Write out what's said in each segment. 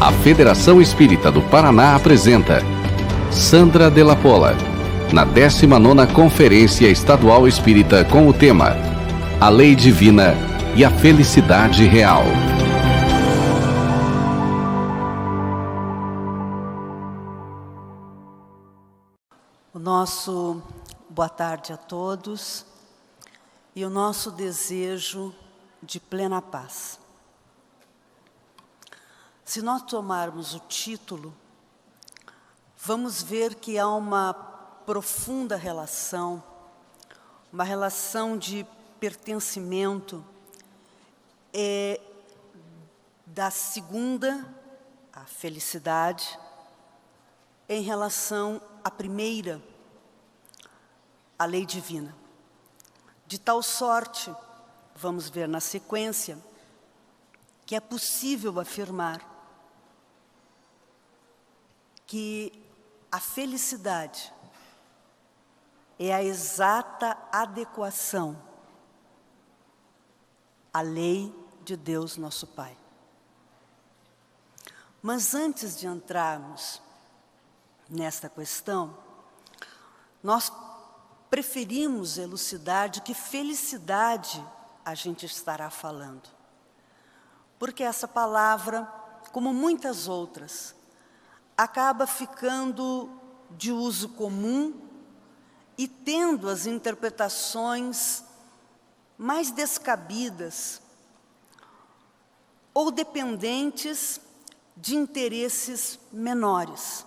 A Federação Espírita do Paraná apresenta Sandra Della Pola, na 19ª Conferência Estadual Espírita com o tema A Lei Divina e a Felicidade Real. O nosso boa tarde a todos e o nosso desejo de plena paz. Se nós tomarmos o título, vamos ver que há uma profunda relação, uma relação de pertencimento da segunda, a felicidade, em relação à primeira, a lei divina. De tal sorte, vamos ver na sequência, que é possível afirmar que a felicidade é a exata adequação à lei de Deus nosso Pai. Mas antes de entrarmos nesta questão, nós preferimos elucidar de que felicidade a gente estará falando. Porque essa palavra, como muitas outras, acaba ficando de uso comum e tendo as interpretações mais descabidas ou dependentes de interesses menores.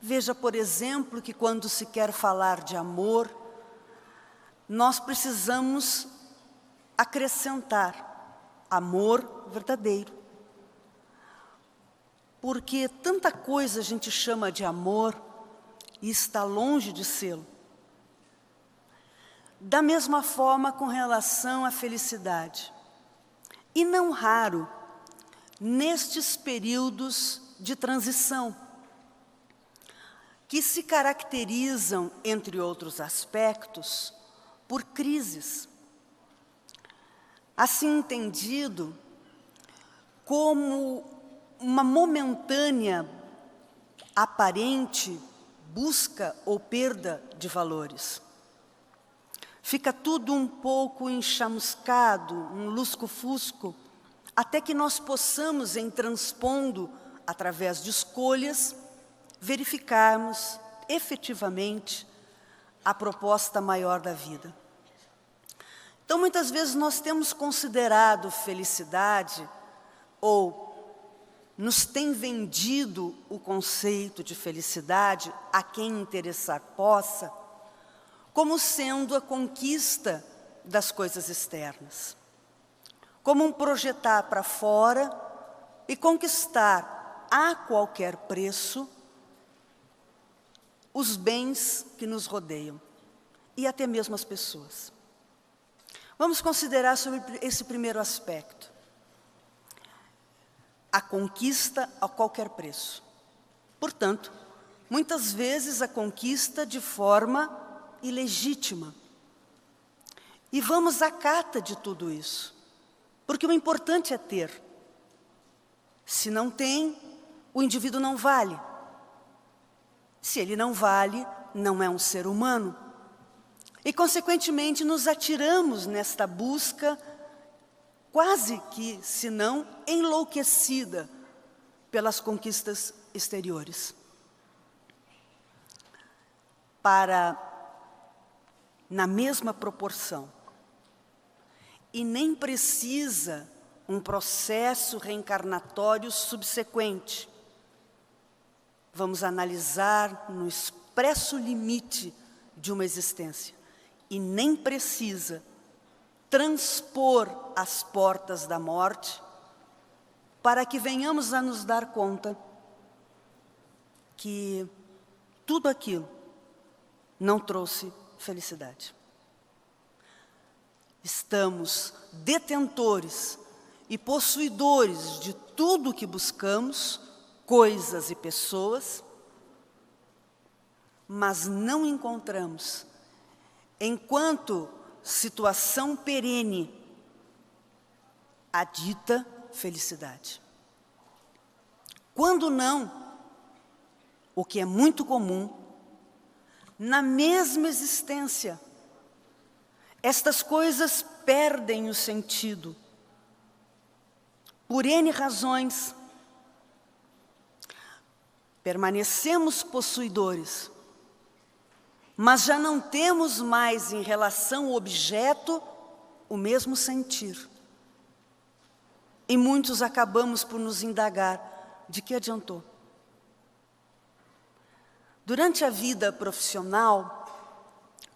Veja, por exemplo, que quando se quer falar de amor, nós precisamos acrescentar amor verdadeiro. Porque tanta coisa a gente chama de amor e está longe de sê-lo. Da mesma forma com relação à felicidade. E não raro, nestes períodos de transição, que se caracterizam, entre outros aspectos, por crises. Assim entendido como uma momentânea, aparente busca ou perda de valores. Fica tudo um pouco enchamuscado, um lusco-fusco, até que nós possamos, em transpondo, através de escolhas, verificarmos efetivamente a proposta maior da vida. Então, muitas vezes nós temos considerado felicidade ou nos tem vendido o conceito de felicidade, a quem interessar possa, como sendo a conquista das coisas externas. Como um projetar para fora e conquistar a qualquer preço os bens que nos rodeiam e até mesmo as pessoas. Vamos considerar sobre esse primeiro aspecto. A conquista a qualquer preço. Portanto, muitas vezes a conquista de forma ilegítima. E vamos à cata de tudo isso. Porque o importante é ter. Se não tem, o indivíduo não vale. Se ele não vale, não é um ser humano. E, consequentemente, nos atiramos nesta busca quase que, se não, enlouquecida pelas conquistas exteriores. Para, na mesma proporção, e nem precisa um processo reencarnatório subsequente. Vamos analisar no expresso limite de uma existência. E nem precisa transpor as portas da morte, para que venhamos a nos dar conta que tudo aquilo não trouxe felicidade. Estamos detentores e possuidores de tudo o que buscamos, coisas e pessoas, mas não encontramos, enquanto situação perene, a dita felicidade. Quando não, o que é muito comum, na mesma existência, estas coisas perdem o sentido. Por N razões, permanecemos possuidores, mas já não temos mais em relação ao objeto o mesmo sentir. E muitos acabamos por nos indagar, de que adiantou? Durante a vida profissional,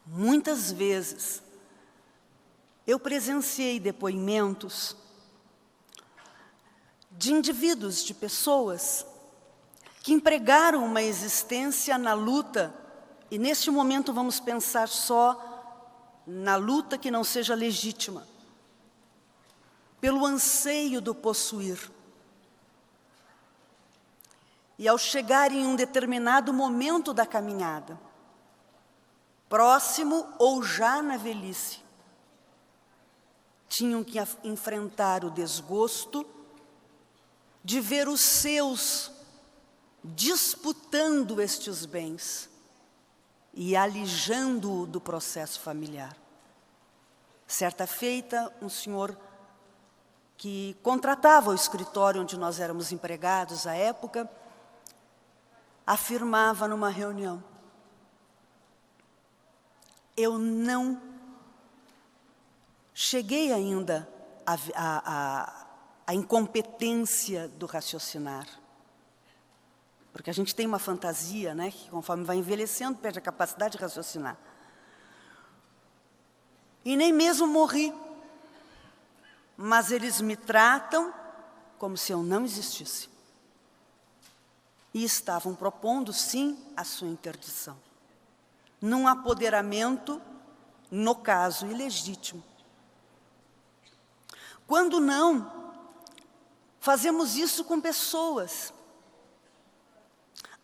muitas vezes, eu presenciei depoimentos de indivíduos, de pessoas, que empregaram uma existência na luta, e neste momento vamos pensar só na luta que não seja legítima, pelo anseio do possuir. E ao chegar em um determinado momento da caminhada, próximo ou já na velhice, tinham que enfrentar o desgosto de ver os seus disputando estes bens e alijando-o do processo familiar. Certa feita, um senhor que contratava o escritório onde nós éramos empregados à época, afirmava numa reunião: eu não cheguei ainda à incompetência do raciocinar. Porque a gente tem uma fantasia, né, que conforme vai envelhecendo, perde a capacidade de raciocinar. E nem mesmo morri, mas eles me tratam como se eu não existisse. E estavam propondo, sim, a sua interdição, num apoderamento, no caso, ilegítimo. Quando não, fazemos isso com pessoas.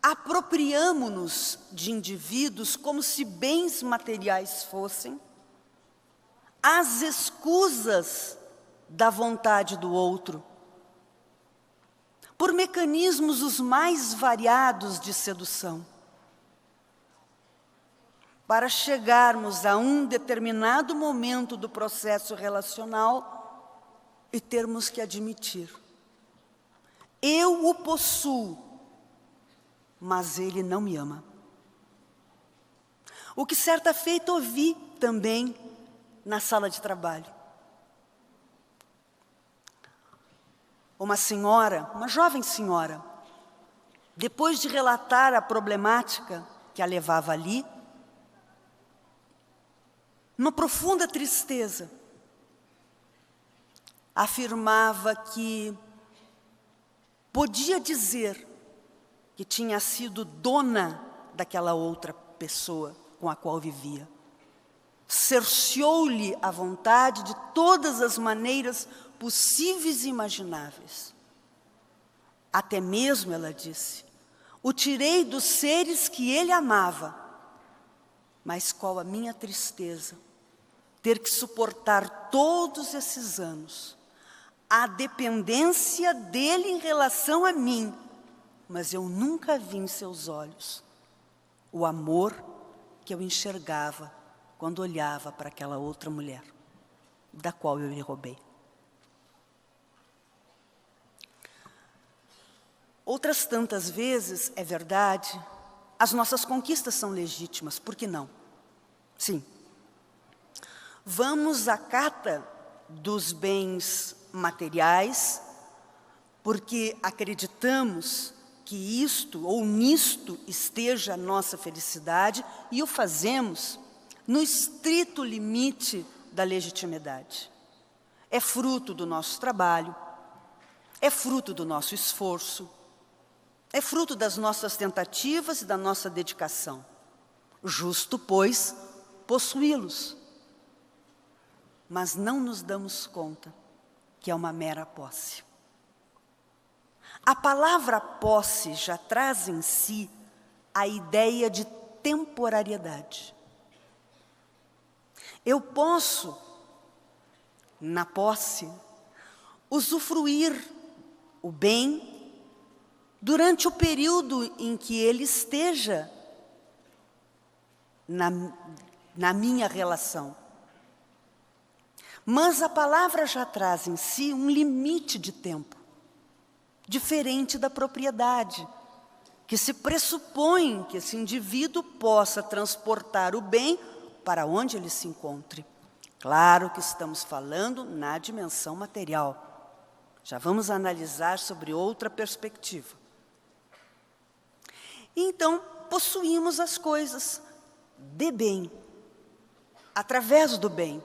Apropriamo-nos de indivíduos como se bens materiais fossem, às escusas da vontade do outro, por mecanismos os mais variados de sedução, para chegarmos a um determinado momento do processo relacional e termos que admitir: eu o possuo, mas ele não me ama. O que certa feita ouvi também na sala de trabalho. Uma senhora, uma jovem senhora, depois de relatar a problemática que a levava ali, numa profunda tristeza, afirmava que podia dizer que tinha sido dona daquela outra pessoa com a qual vivia. Cerceou-lhe a vontade de todas as maneiras possíveis e imagináveis. Até mesmo, ela disse, o tirei dos seres que ele amava. Mas qual a minha tristeza, ter que suportar todos esses anos a dependência dele em relação a mim, mas eu nunca vi em seus olhos o amor que eu enxergava quando olhava para aquela outra mulher, da qual eu lhe roubei. Outras tantas vezes, é verdade, as nossas conquistas são legítimas, por que não? Sim. Vamos à cata dos bens materiais, porque acreditamos que isto ou nisto esteja a nossa felicidade, e o fazemos no estrito limite da legitimidade. É fruto do nosso trabalho, é fruto do nosso esforço, é fruto das nossas tentativas e da nossa dedicação. Justo, pois, possuí-los. Mas não nos damos conta que é uma mera posse. A palavra posse já traz em si a ideia de temporariedade. Eu posso, na posse, usufruir o bem durante o período em que ele esteja na minha relação. Mas a palavra já traz em si um limite de tempo, diferente da propriedade, que se pressupõe que esse indivíduo possa transportar o bem para onde ele se encontre. Claro que estamos falando na dimensão material. Já vamos analisar sobre outra perspectiva. Então, possuímos as coisas de bem, através do bem.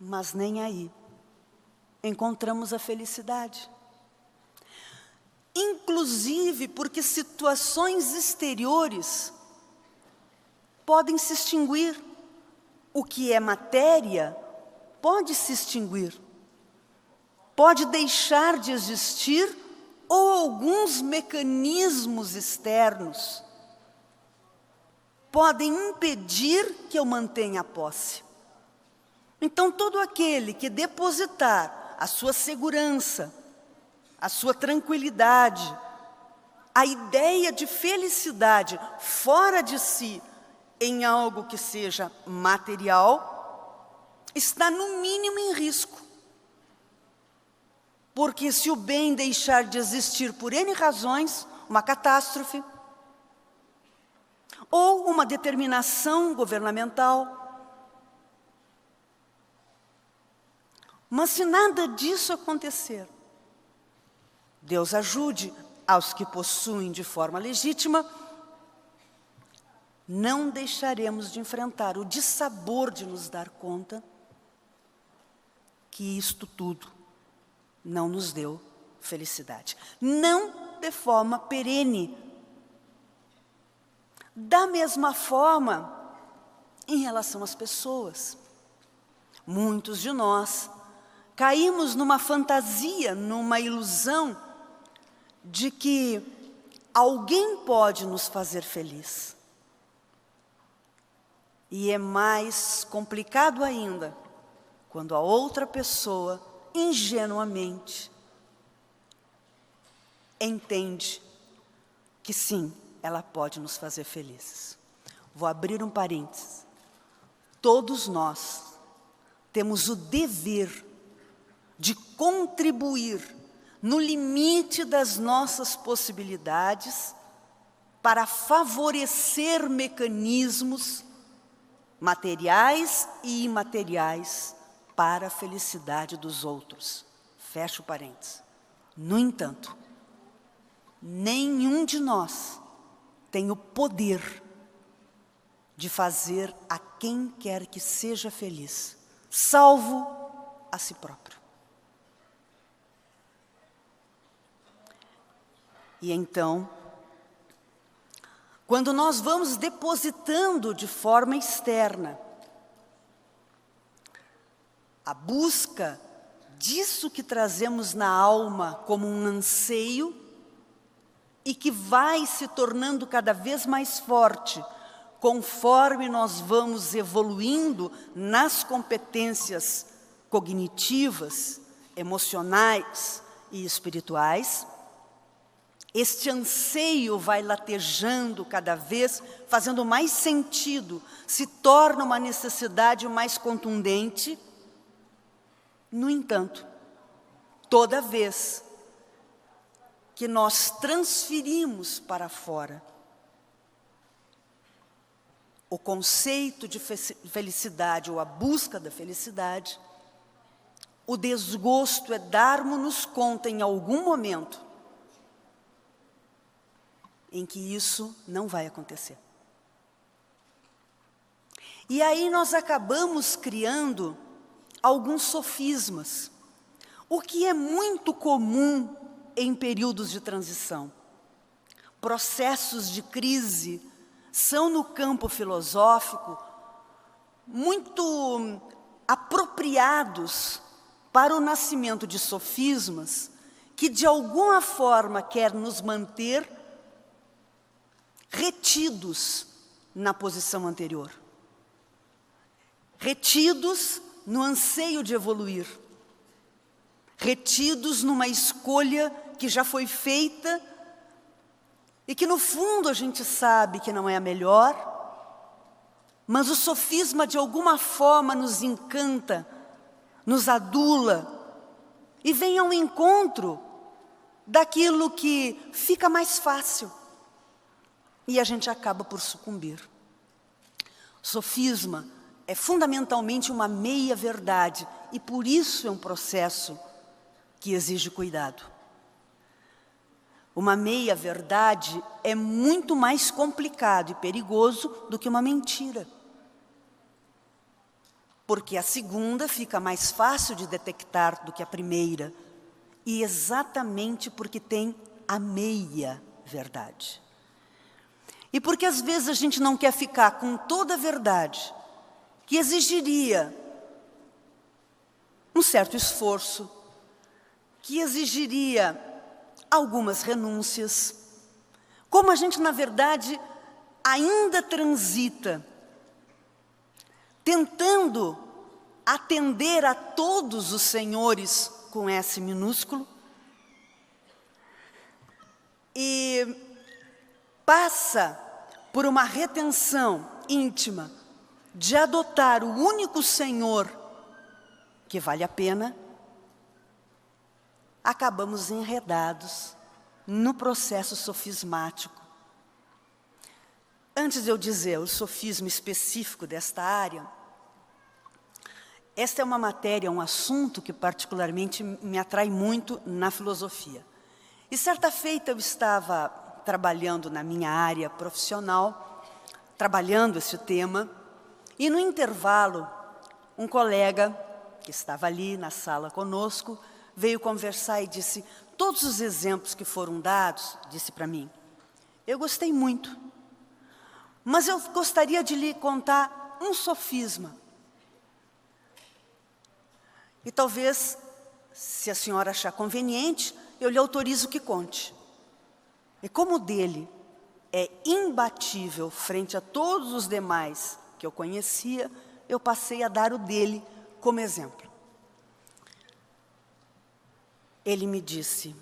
Mas nem aí encontramos a felicidade. Inclusive porque situações exteriores podem se extinguir. O que é matéria pode se extinguir, pode deixar de existir, ou alguns mecanismos externos podem impedir que eu mantenha a posse. Então, todo aquele que depositar a sua segurança, a sua tranquilidade, a ideia de felicidade fora de si, em algo que seja material, está no mínimo em risco. Porque se o bem deixar de existir por N razões, uma catástrofe, ou uma determinação governamental. Mas se nada disso acontecer, Deus ajude aos que possuem de forma legítima, não deixaremos de enfrentar o dissabor de nos dar conta que isto tudo não nos deu felicidade. Não de forma perene. Da mesma forma, em relação às pessoas, muitos de nós caímos numa fantasia, numa ilusão de que alguém pode nos fazer feliz. E é mais complicado ainda quando a outra pessoa, ingenuamente, entende que sim, ela pode nos fazer felizes. Vou abrir um parênteses. Todos nós temos o dever de contribuir no limite das nossas possibilidades para favorecer mecanismos materiais e imateriais para a felicidade dos outros. Fecho o parênteses. No entanto, nenhum de nós tem o poder de fazer a quem quer que seja feliz, salvo a si próprio. E então, quando nós vamos depositando de forma externa a busca disso que trazemos na alma como um anseio e que vai se tornando cada vez mais forte conforme nós vamos evoluindo nas competências cognitivas, emocionais e espirituais, este anseio vai latejando cada vez, fazendo mais sentido, se torna uma necessidade mais contundente. No entanto, toda vez que nós transferimos para fora o conceito de felicidade ou a busca da felicidade, o desgosto é darmos-nos conta em algum momento em que isso não vai acontecer. E aí nós acabamos criando alguns sofismas, o que é muito comum em períodos de transição. Processos de crise são, no campo filosófico, muito apropriados para o nascimento de sofismas que, de alguma forma, quer nos manter retidos na posição anterior, retidos no anseio de evoluir, retidos numa escolha que já foi feita e que no fundo a gente sabe que não é a melhor, mas o sofisma de alguma forma nos encanta, nos adula e vem ao encontro daquilo que fica mais fácil e a gente acaba por sucumbir. O sofisma é fundamentalmente uma meia-verdade e por isso é um processo que exige cuidado. Uma meia-verdade é muito mais complicado e perigoso do que uma mentira. Porque a segunda fica mais fácil de detectar do que a primeira. E exatamente porque tem a meia-verdade. E porque às vezes a gente não quer ficar com toda a verdade, que exigiria um certo esforço, que exigiria algumas renúncias. Como a gente, na verdade, ainda transita, tentando atender a todos os senhores com S minúsculo, e passa por uma retenção íntima de adotar o único Senhor que vale a pena, acabamos enredados no processo sofismático. Antes de eu dizer o sofisma específico desta área, esta é uma matéria, um assunto que particularmente me atrai muito na filosofia. E certa feita eu estava trabalhando na minha área profissional, trabalhando esse tema, e no intervalo, um colega que estava ali na sala conosco, veio conversar e disse, todos os exemplos que foram dados, disse para mim, eu gostei muito, mas eu gostaria de lhe contar um sofisma. E talvez, se a senhora achar conveniente, eu lhe autorizo que conte. E como o dele é imbatível frente a todos os demais que eu conhecia, eu passei a dar o dele como exemplo. Ele me disse,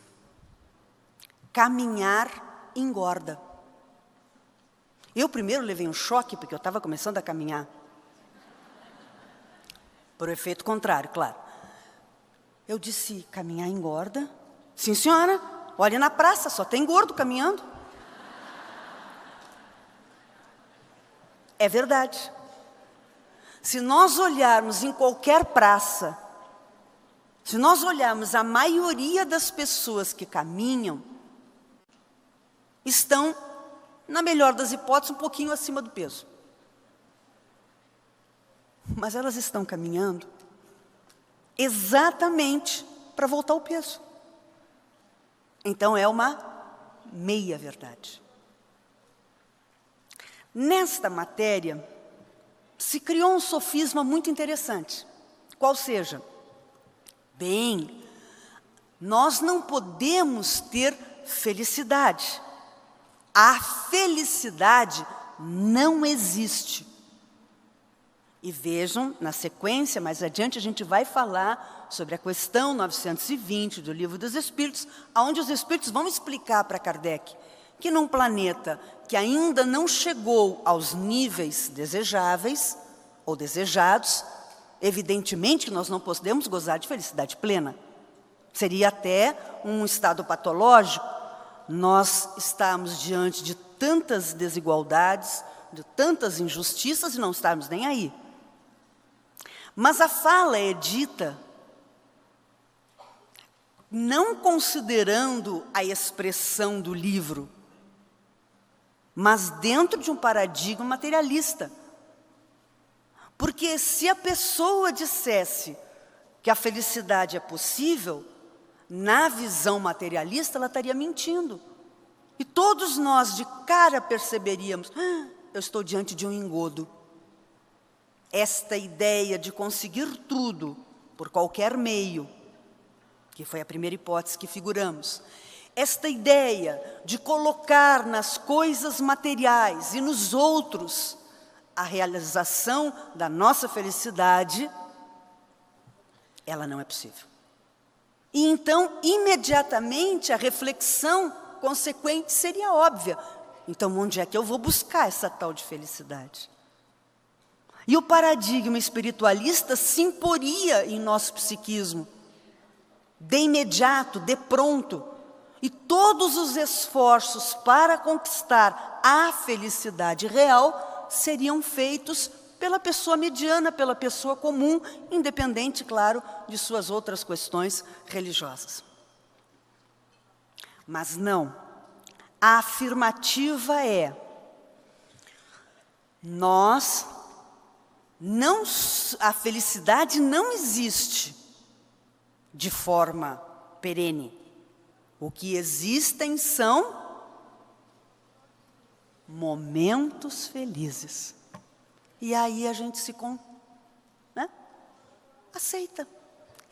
caminhar engorda. Eu primeiro levei um choque, porque eu estava começando a caminhar. Por efeito contrário, claro. Eu disse, caminhar engorda? Sim, senhora, olhe na praça, só tem gordo caminhando. É verdade. Se nós olharmos em qualquer praça, se nós olharmos a maioria das pessoas que caminham, estão, na melhor das hipóteses, um pouquinho acima do peso. Mas elas estão caminhando exatamente para voltar ao peso. Então é uma meia-verdade. Nesta matéria, se criou um sofisma muito interessante. Qual seja? Bem, nós não podemos ter felicidade. A felicidade não existe. E vejam, na sequência, mais adiante, a gente vai falar sobre a questão 920 do Livro dos Espíritos, onde os Espíritos vão explicar para Kardec que num planeta que ainda não chegou aos níveis desejáveis ou desejados, evidentemente que nós não podemos gozar de felicidade plena. Seria até um estado patológico. Nós estamos diante de tantas desigualdades, de tantas injustiças e não estarmos nem aí. Mas a fala é dita não considerando a expressão do livro, mas dentro de um paradigma materialista. Porque se a pessoa dissesse que a felicidade é possível, na visão materialista ela estaria mentindo. E todos nós de cara perceberíamos, eu estou diante de um engodo. Esta ideia de conseguir tudo por qualquer meio, que foi a primeira hipótese que figuramos, esta ideia de colocar nas coisas materiais e nos outros a realização da nossa felicidade, ela não é possível. E então, imediatamente, a reflexão consequente seria óbvia. Então, onde é que eu vou buscar essa tal de felicidade? E o paradigma espiritualista se imporia em nosso psiquismo, de imediato, de pronto. E todos os esforços para conquistar a felicidade real seriam feitos pela pessoa mediana, pela pessoa comum, independente, claro, de suas outras questões religiosas. Mas não, a afirmativa é: a felicidade não existe de forma perene. O que existem são momentos felizes. E aí a gente se aceita.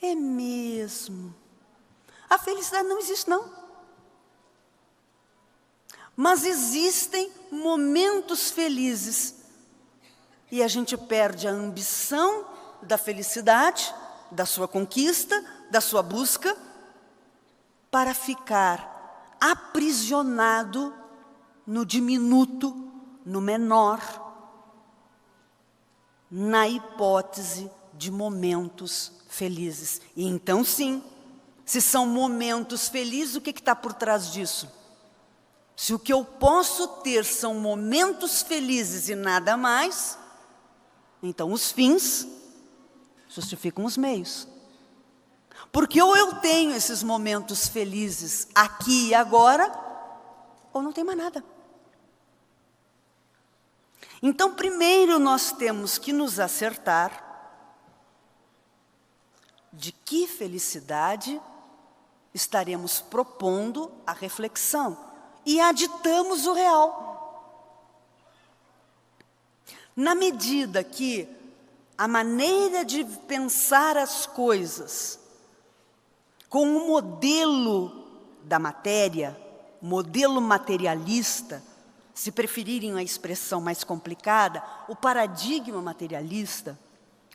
É mesmo. A felicidade não existe, não. Mas existem momentos felizes. E a gente perde a ambição da felicidade, da sua conquista, da sua busca, para ficar aprisionado no diminuto, no menor, na hipótese de momentos felizes. E então, sim, se são momentos felizes, o que está por trás disso? Se o que eu posso ter são momentos felizes e nada mais, então os fins justificam os meios. Porque ou eu tenho esses momentos felizes aqui e agora, ou não tem mais nada. Então, primeiro nós temos que nos acertar de que felicidade estaremos propondo a reflexão e aditamos o real. Na medida que a maneira de pensar as coisas com o modelo da matéria, modelo materialista, se preferirem a expressão mais complicada, o paradigma materialista,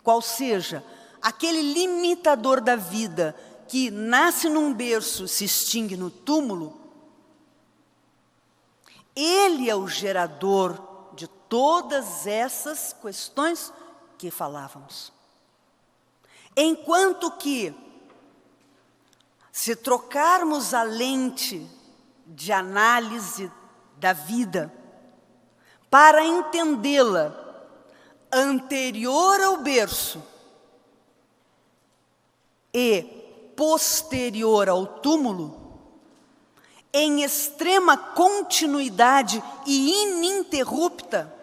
qual seja aquele limitador da vida que nasce num berço, se extingue no túmulo, ele é o gerador de todas essas questões que falávamos. Enquanto que, se trocarmos a lente de análise da vida para entendê-la anterior ao berço e posterior ao túmulo, em extrema continuidade e ininterrupta,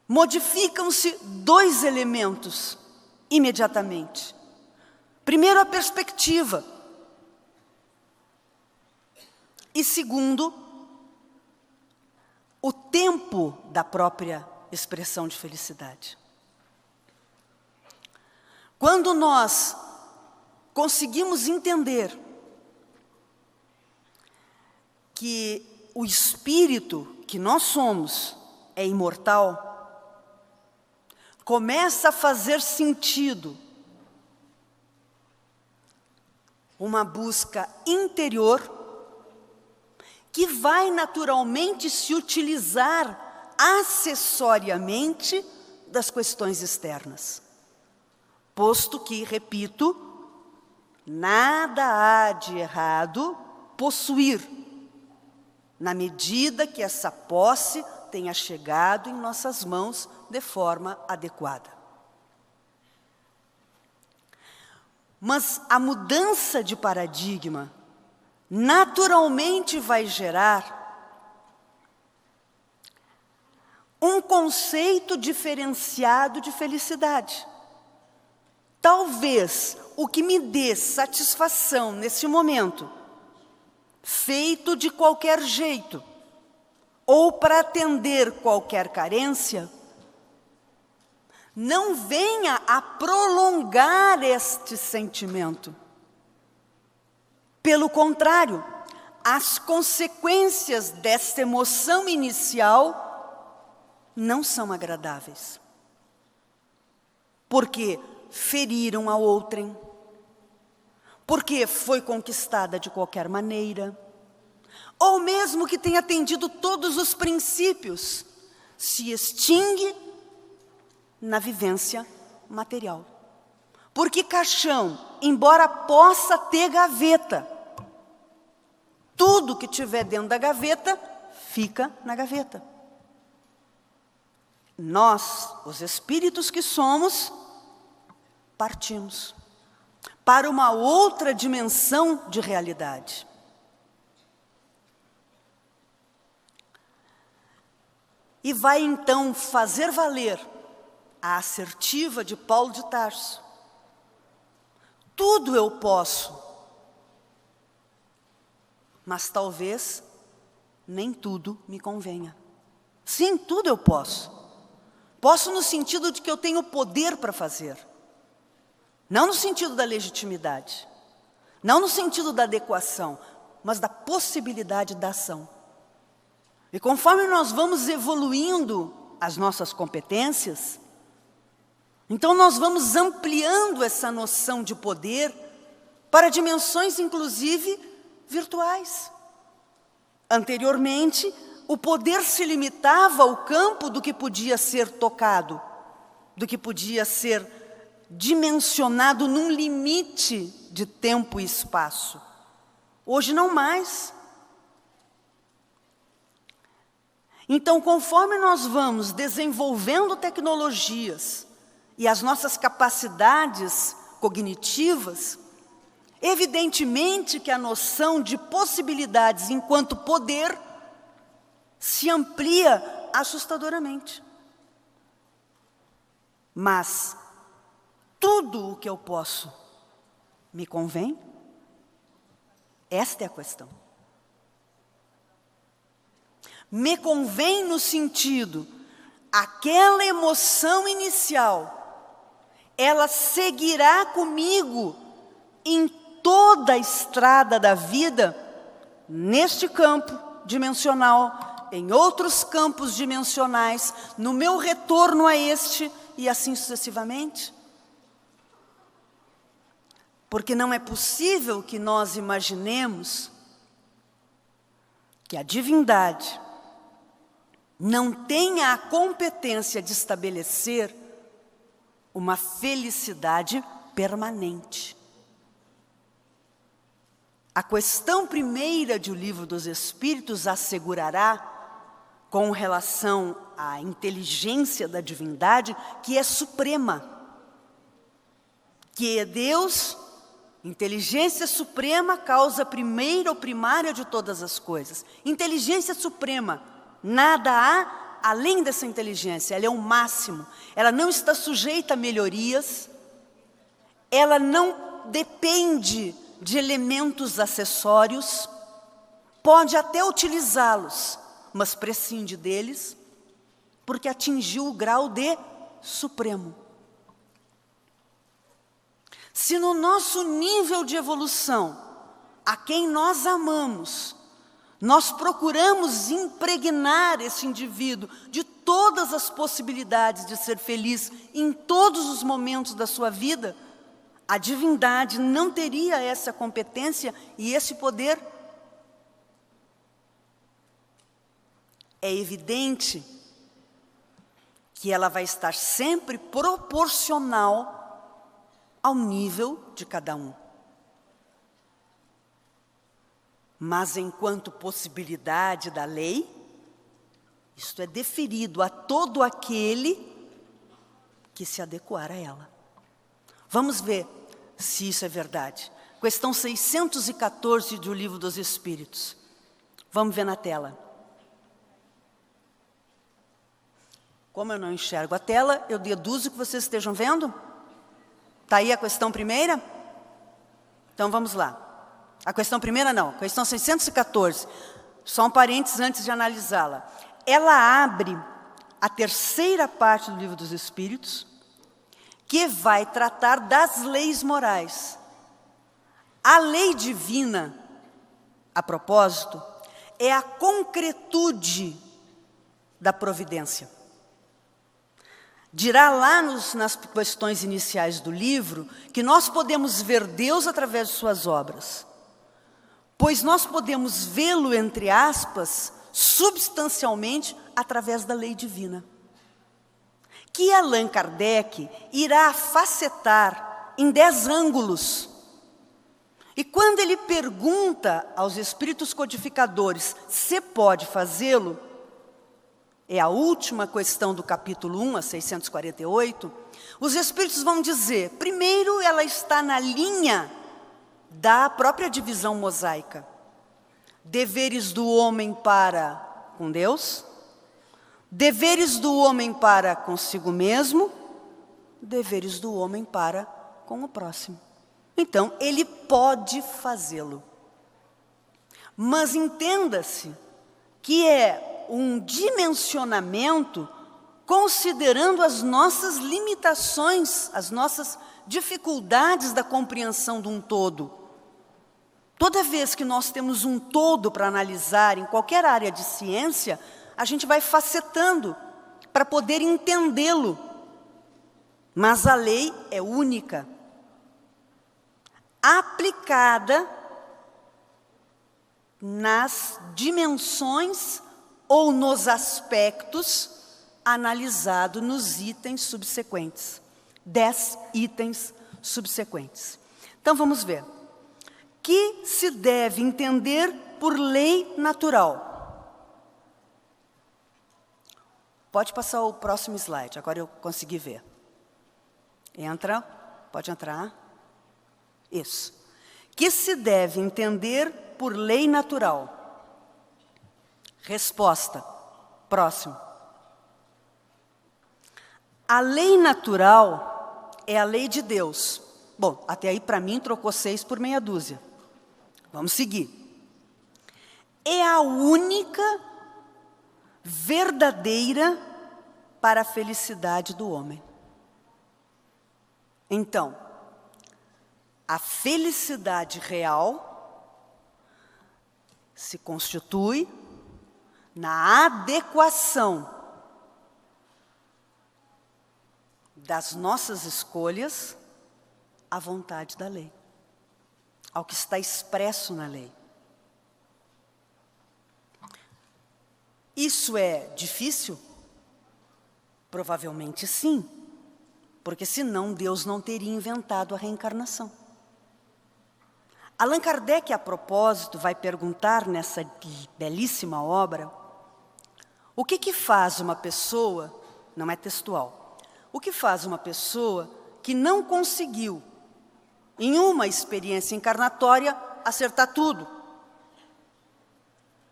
modificam-se dois elementos imediatamente. Primeiro, a perspectiva. E segundo, o tempo da própria expressão de felicidade. Quando nós conseguimos entender que o espírito que nós somos é imortal, começa a fazer sentido uma busca interior que vai naturalmente se utilizar acessoriamente das questões externas. Posto que, repito, nada há de errado possuir, na medida que essa posse tenha chegado em nossas mãos de forma adequada. Mas a mudança de paradigma naturalmente vai gerar um conceito diferenciado de felicidade. Talvez o que me dê satisfação nesse momento, feito de qualquer jeito, ou para atender qualquer carência, não venha a prolongar este sentimento. Pelo contrário, as consequências desta emoção inicial não são agradáveis. Porque feriram a outrem, porque foi conquistada de qualquer maneira, ou mesmo que tenha atendido todos os princípios, se extingue na vivência material. Porque caixão, embora possa ter gaveta, tudo que tiver dentro da gaveta, fica na gaveta. Nós, os espíritos que somos, partimos para uma outra dimensão de realidade. E vai então fazer valer a assertiva de Paulo de Tarso. Tudo eu posso, mas talvez nem tudo me convenha. Sim, tudo eu posso. Posso no sentido de que eu tenho poder para fazer. Não no sentido da legitimidade. Não no sentido da adequação, mas da possibilidade da ação. E conforme nós vamos evoluindo as nossas competências, então nós vamos ampliando essa noção de poder para dimensões, inclusive, virtuais. Anteriormente, o poder se limitava ao campo do que podia ser tocado, do que podia ser dimensionado num limite de tempo e espaço. Hoje não mais. Então, conforme nós vamos desenvolvendo tecnologias e as nossas capacidades cognitivas, evidentemente que a noção de possibilidades enquanto poder se amplia assustadoramente. Mas tudo o que eu posso me convém? Esta é a questão. Me convém no sentido, aquela emoção inicial, ela seguirá comigo em toda a estrada da vida, neste campo dimensional, em outros campos dimensionais, no meu retorno a este e assim sucessivamente? Porque não é possível que nós imaginemos que a divindade não tenha a competência de estabelecer uma felicidade permanente. A questão primeira de O Livro dos Espíritos assegurará, com relação à inteligência da divindade, que é suprema, que é Deus, inteligência suprema, causa primeira ou primária de todas as coisas. Inteligência suprema, nada há além dessa inteligência, ela é o máximo, ela não está sujeita a melhorias, ela não depende de elementos acessórios, pode até utilizá-los, mas prescinde deles, porque atingiu o grau de supremo. Se no nosso nível de evolução, a quem nós amamos, nós procuramos impregnar esse indivíduo de todas as possibilidades de ser feliz em todos os momentos da sua vida, a divindade não teria essa competência e esse poder. É evidente que ela vai estar sempre proporcional ao nível de cada um. Mas enquanto possibilidade da lei, isto é deferido a todo aquele que se adequar a ela. Vamos ver se isso é verdade. Questão 614 do Livro dos Espíritos. Vamos ver na tela. Como eu não enxergo a tela, eu deduzo que vocês estejam vendo. Está aí a questão primeira? Então vamos lá. A questão primeira não, a questão 614. Só um parênteses antes de analisá-la. Ela abre a terceira parte do Livro dos Espíritos, que vai tratar das leis morais. A lei divina, a propósito, é a concretude da providência. dirá lá nas questões iniciais do livro que nós podemos ver Deus através de suas obras, pois nós podemos vê-lo, entre aspas, substancialmente através da lei divina, que Allan Kardec irá facetar em 10 ângulos. E quando ele pergunta aos espíritos codificadores se pode fazê-lo, é a última questão do capítulo 1, a 648, os espíritos vão dizer, primeiro, ela está na linha da própria divisão mosaica. Deveres do homem para com Deus, deveres do homem para consigo mesmo, deveres do homem para com o próximo. Então, ele pode fazê-lo. Mas entenda-se que é um dimensionamento considerando as nossas limitações, as nossas dificuldades da compreensão de um todo. Toda vez que nós temos um todo para analisar em qualquer área de ciência, a gente vai facetando para poder entendê-lo. Mas a lei é única, aplicada nas dimensões ou nos aspectos analisados nos itens subsequentes. 10 itens subsequentes. Então vamos ver. Que se deve entender por lei natural? Pode passar o próximo slide, agora eu consegui ver. Entra, pode entrar. Isso. Que se deve entender por lei natural? Resposta. Próximo. A lei natural é a lei de Deus. Bom, até aí para mim trocou 6 por meia dúzia. Vamos seguir. É a única verdadeira para a felicidade do homem. Então, a felicidade real se constitui na adequação das nossas escolhas à vontade da lei, ao que está expresso na lei. Isso é difícil? Provavelmente sim, porque senão Deus não teria inventado a reencarnação. Allan Kardec, a propósito, vai perguntar nessa belíssima obra, o que faz uma pessoa, não é textual, o que faz uma pessoa que não conseguiu, em uma experiência encarnatória, acertar tudo?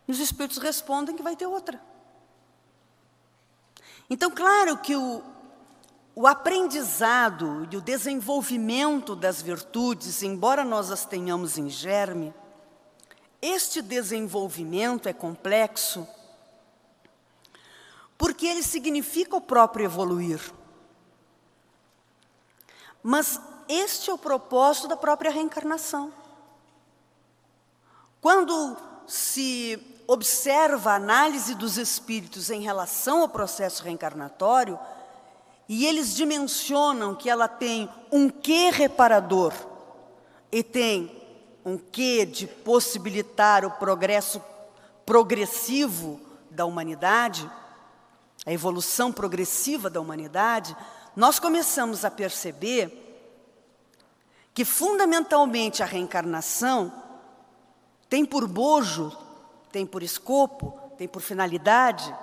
E os espíritos respondem que vai ter outra. Então, claro que o aprendizado e o desenvolvimento das virtudes, embora nós as tenhamos em germe, este desenvolvimento é complexo, porque ele significa o próprio evoluir. Mas este é o propósito da própria reencarnação. Quando se observa a análise dos espíritos em relação ao processo reencarnatório, e eles dimensionam que ela tem um quê reparador e tem um quê de possibilitar o progresso progressivo da humanidade, a evolução progressiva da humanidade, nós começamos a perceber que, fundamentalmente, a reencarnação tem por bojo, tem por escopo, tem por finalidade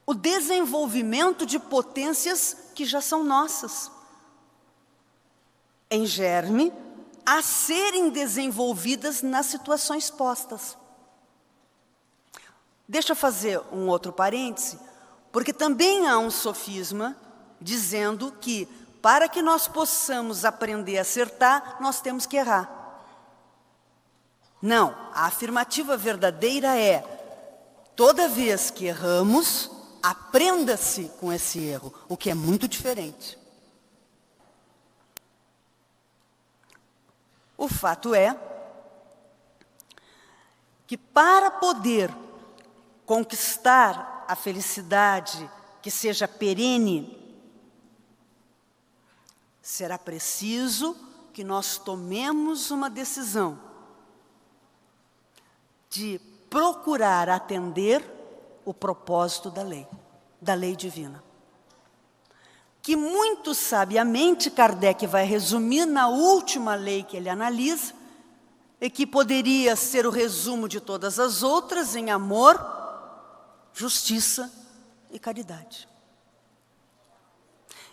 o desenvolvimento de potências que já são nossas, em germe, a serem desenvolvidas nas situações postas. Deixa eu fazer um outro parêntese, porque também há um sofisma dizendo que, para que nós possamos aprender a acertar, nós temos que errar. Não, a afirmativa verdadeira é: toda vez que erramos, aprenda-se com esse erro, o que é muito diferente. O fato é que, para poder conquistar a felicidade que seja perene, será preciso que nós tomemos uma decisão de procurar atender o propósito da lei divina. Que muito sabiamente Kardec vai resumir na última lei que ele analisa, e que poderia ser o resumo de todas as outras, em amor, justiça e caridade.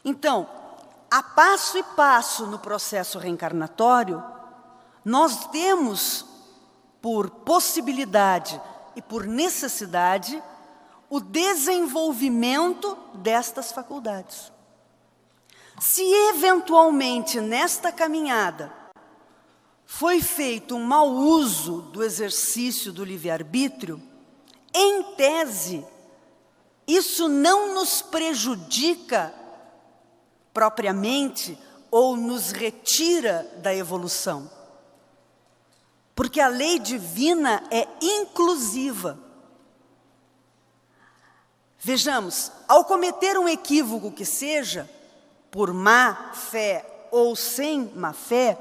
Então, a passo e passo no processo reencarnatório, nós temos, por possibilidade e por necessidade, o desenvolvimento destas faculdades. Se eventualmente nesta caminhada foi feito um mau uso do exercício do livre-arbítrio, em tese, isso não nos prejudica propriamente ou nos retira da evolução. Porque a lei divina é inclusiva. Vejamos, ao cometer um equívoco que seja, por má fé ou sem má fé,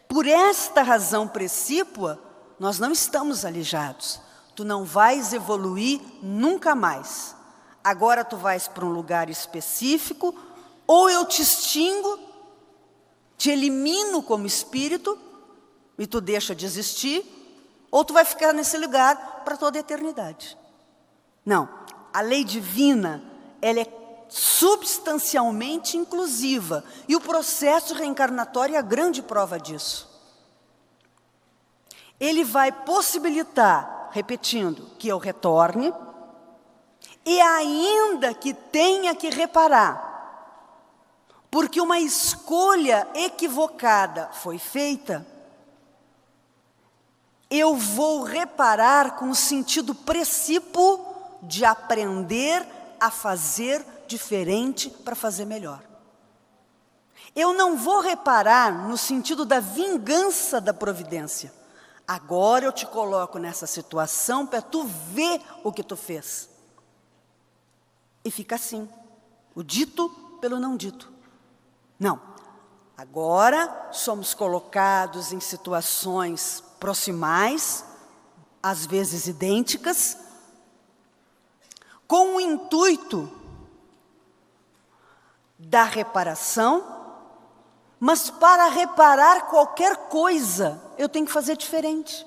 por esta razão precípua, nós não estamos aleijados. Tu não vais evoluir nunca mais. Agora tu vais para um lugar específico, ou eu te extingo, te elimino como espírito, e tu deixa de existir, ou tu vai ficar nesse lugar para toda a eternidade. Não, a lei divina, ela é substancialmente inclusiva, e o processo reencarnatório é a grande prova disso. Ele vai possibilitar, repetindo, que eu retorne, e ainda que tenha que reparar, porque uma escolha equivocada foi feita, eu vou reparar com o sentido precípuo de aprender a fazer diferente para fazer melhor. Eu não vou reparar no sentido da vingança da providência. Agora eu te coloco nessa situação para tu ver o que tu fez. E fica assim, o dito pelo não dito. Não, agora somos colocados em situações proximais, às vezes idênticas, com o intuito da reparação, mas para reparar qualquer coisa, eu tenho que fazer diferente.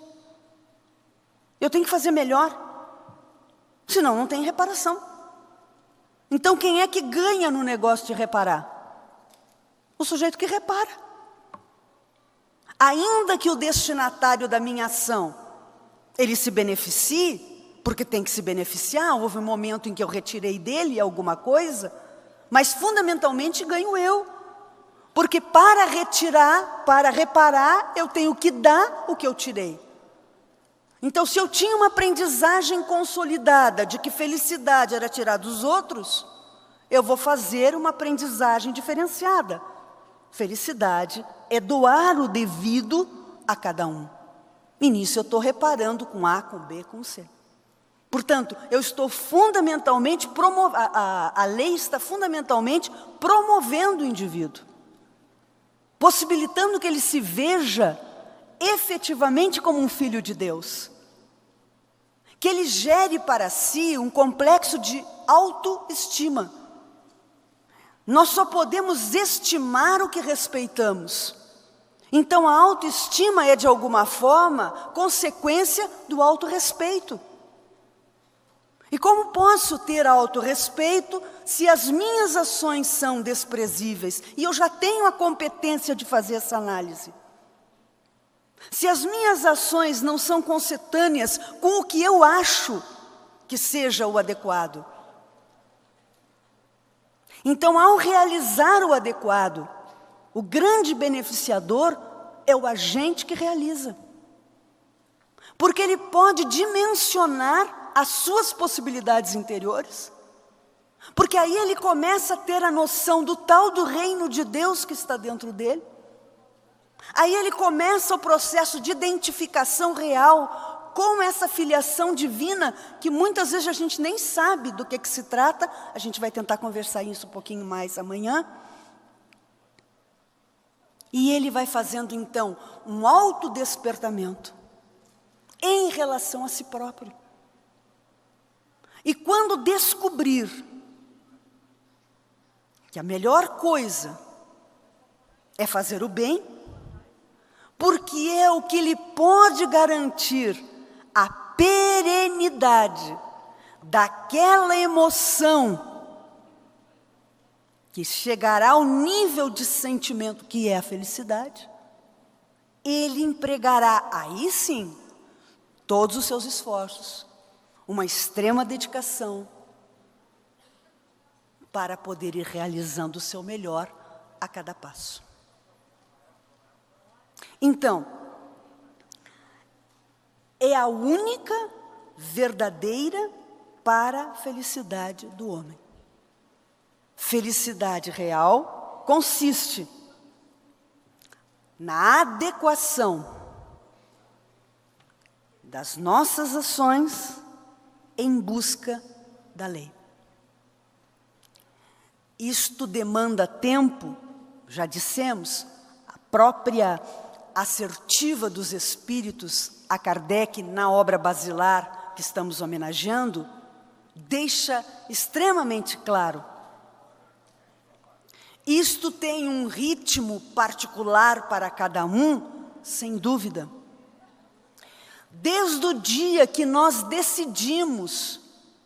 Eu tenho que fazer melhor, senão não tem reparação. Então quem é que ganha no negócio de reparar? O sujeito que repara. Ainda que o destinatário da minha ação, ele se beneficie, porque tem que se beneficiar, houve um momento em que eu retirei dele alguma coisa, mas fundamentalmente ganho eu. Porque para retirar, para reparar, eu tenho que dar o que eu tirei. Então, se eu tinha uma aprendizagem consolidada de que felicidade era tirar dos outros, eu vou fazer uma aprendizagem diferenciada. Felicidade é doar o devido a cada um. E nisso eu estou reparando com A, com B, com C. Portanto, eu estou fundamentalmente, a lei está fundamentalmente promovendo o indivíduo, possibilitando que ele se veja efetivamente como um filho de Deus. Que ele gere para si um complexo de autoestima. Nós só podemos estimar o que respeitamos. Então a autoestima é de alguma forma consequência do autorrespeito. E como posso ter autorrespeito se as minhas ações são desprezíveis e eu já tenho a competência de fazer essa análise? Se as minhas ações não são consentâneas com o que eu acho que seja o adequado. Então, ao realizar o adequado, o grande beneficiador é o agente que realiza. Porque ele pode dimensionar as suas possibilidades interiores. Porque aí ele começa a ter a noção do tal do reino de Deus que está dentro dele. Aí ele começa o processo de identificação real com essa filiação divina, que muitas vezes a gente nem sabe do que se trata. A gente vai tentar conversar isso um pouquinho mais amanhã. E ele vai fazendo então um autodespertamento em relação a si próprio. E quando descobrir que a melhor coisa é fazer o bem, porque é o que lhe pode garantir a perenidade daquela emoção que chegará ao nível de sentimento que é a felicidade, ele empregará, aí sim, todos os seus esforços, uma extrema dedicação, para poder ir realizando o seu melhor a cada passo. Então, é a única verdadeira para a felicidade do homem. Felicidade real consiste na adequação das nossas ações em busca da lei. Isto demanda tempo, já dissemos, a própria assertiva dos espíritos a Kardec na obra basilar que estamos homenageando, deixa extremamente claro. Isto tem um ritmo particular para cada um, sem dúvida. Desde o dia que nós decidimos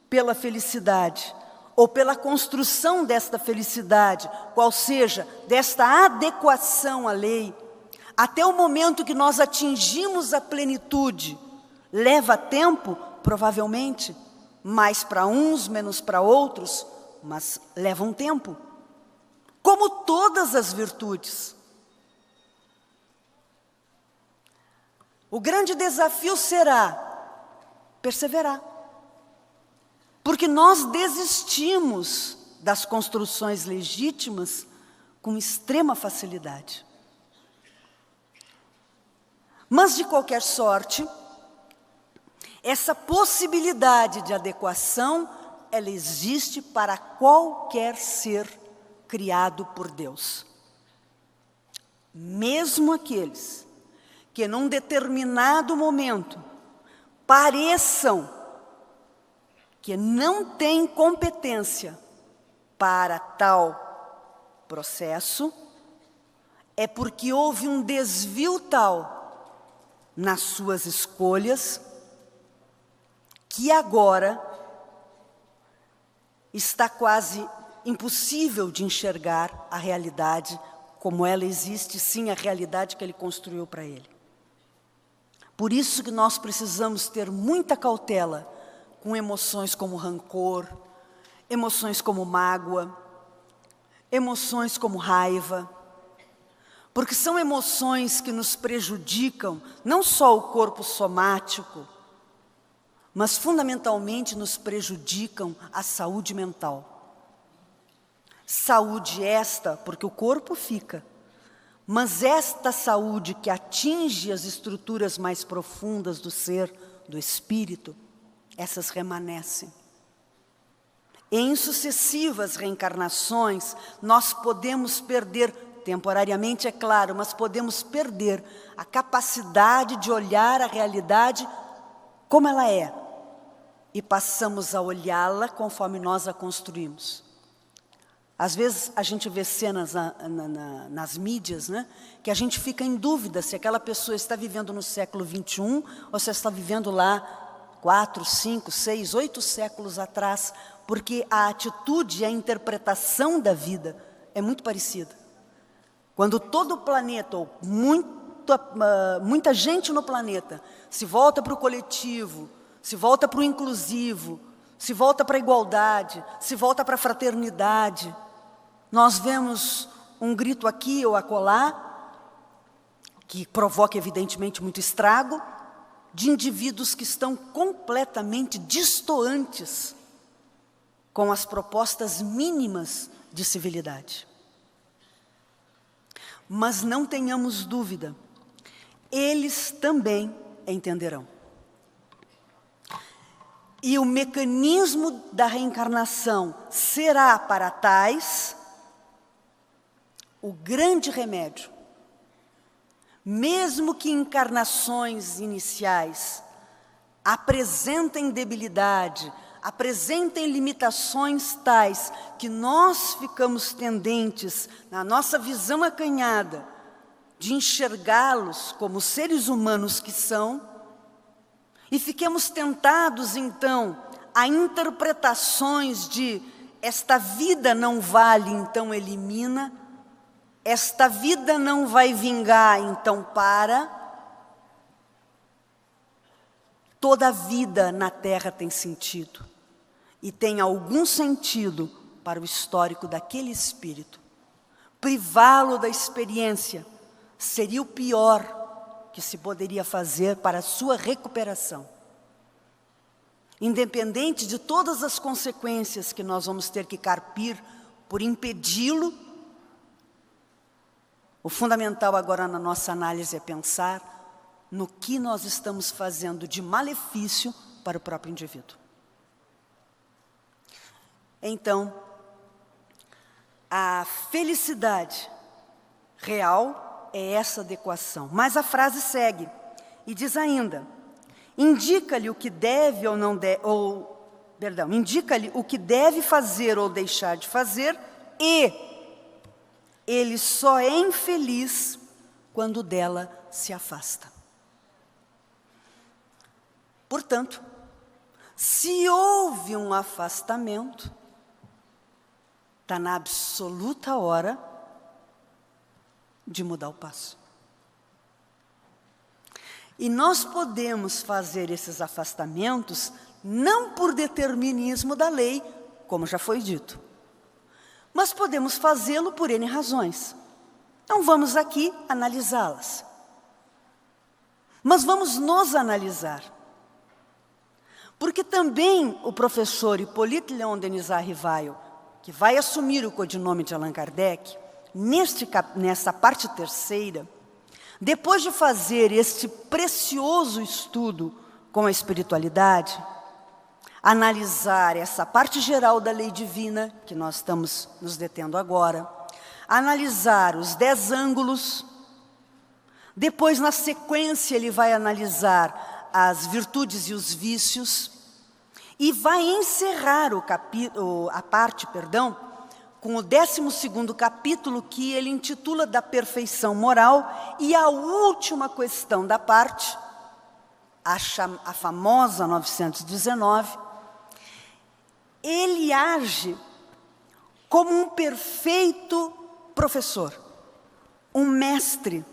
pela felicidade, ou pela construção desta felicidade, qual seja, desta adequação à lei, até o momento que nós atingimos a plenitude, leva tempo, provavelmente, mais para uns, menos para outros, mas leva um tempo. Como todas as virtudes. O grande desafio será perseverar. Porque nós desistimos das construções legítimas com extrema facilidade. Mas, de qualquer sorte, essa possibilidade de adequação, ela existe para qualquer ser criado por Deus. Mesmo aqueles que, num determinado momento, pareçam que não têm competência para tal processo, é porque houve um desvio tal nas suas escolhas, que agora está quase impossível de enxergar a realidade como ela existe, sim, a realidade que ele construiu para ele. Por isso que nós precisamos ter muita cautela com emoções como rancor, emoções como mágoa, emoções como raiva, porque são emoções que nos prejudicam não só o corpo somático, mas fundamentalmente nos prejudicam a saúde mental. Saúde esta, porque o corpo fica, mas esta saúde que atinge as estruturas mais profundas do ser, do espírito, essas remanescem. Em sucessivas reencarnações, nós podemos perder, temporariamente é claro, mas podemos perder a capacidade de olhar a realidade como ela é, e passamos a olhá-la conforme nós a construímos. Às vezes a gente vê cenas nas mídias, né, que a gente fica em dúvida se aquela pessoa está vivendo no século XXI ou se está vivendo lá 4, 5, 6, 8 séculos atrás, porque a atitude e a interpretação da vida é muito parecida. Quando todo o planeta, ou muita gente no planeta, se volta para o coletivo, se volta para o inclusivo, se volta para a igualdade, se volta para a fraternidade, nós vemos um grito aqui ou acolá, que provoca evidentemente muito estrago, de indivíduos que estão completamente distoantes com as propostas mínimas de civilidade. Mas não tenhamos dúvida, eles também entenderão. e o mecanismo da reencarnação será para tais o grande remédio. Mesmo que encarnações iniciais apresentem debilidade, apresentem limitações tais que nós ficamos tendentes, na nossa visão acanhada, de enxergá-los como seres humanos que são, e fiquemos tentados, então, a interpretações de esta vida não vale, então elimina, esta vida não vai vingar, então para. Toda a vida na Terra tem sentido, e tem algum sentido para o histórico daquele espírito. Privá-lo da experiência seria o pior que se poderia fazer para a sua recuperação. Independente de todas as consequências que nós vamos ter que carpir por impedi-lo, o fundamental agora na nossa análise é pensar no que nós estamos fazendo de malefício para o próprio indivíduo. Então, a felicidade real é essa adequação. Mas a frase segue e diz ainda: indica-lhe o que deve ou não deve, indica-lhe o que deve fazer ou deixar de fazer, e ele só é infeliz quando dela se afasta. Portanto, se houve um afastamento, está na absoluta hora de mudar o passo. E nós podemos fazer esses afastamentos não por determinismo da lei, como já foi dito, mas podemos fazê-lo por N razões. Não vamos aqui analisá-las, mas vamos nos analisar. Porque também o professor Hippolyte Léon Denis Rivail, que vai assumir o codinome de Allan Kardec, nessa parte terceira, depois de fazer este precioso estudo com a espiritualidade, analisar essa parte geral da lei divina, que nós estamos nos detendo agora, analisar os 10 ângulos, depois, na sequência, ele vai analisar as virtudes e os vícios, e vai encerrar a parte, com o 12º capítulo, que ele intitula da perfeição moral, e a última questão da parte, a famosa 919, ele age como um perfeito professor, um mestre,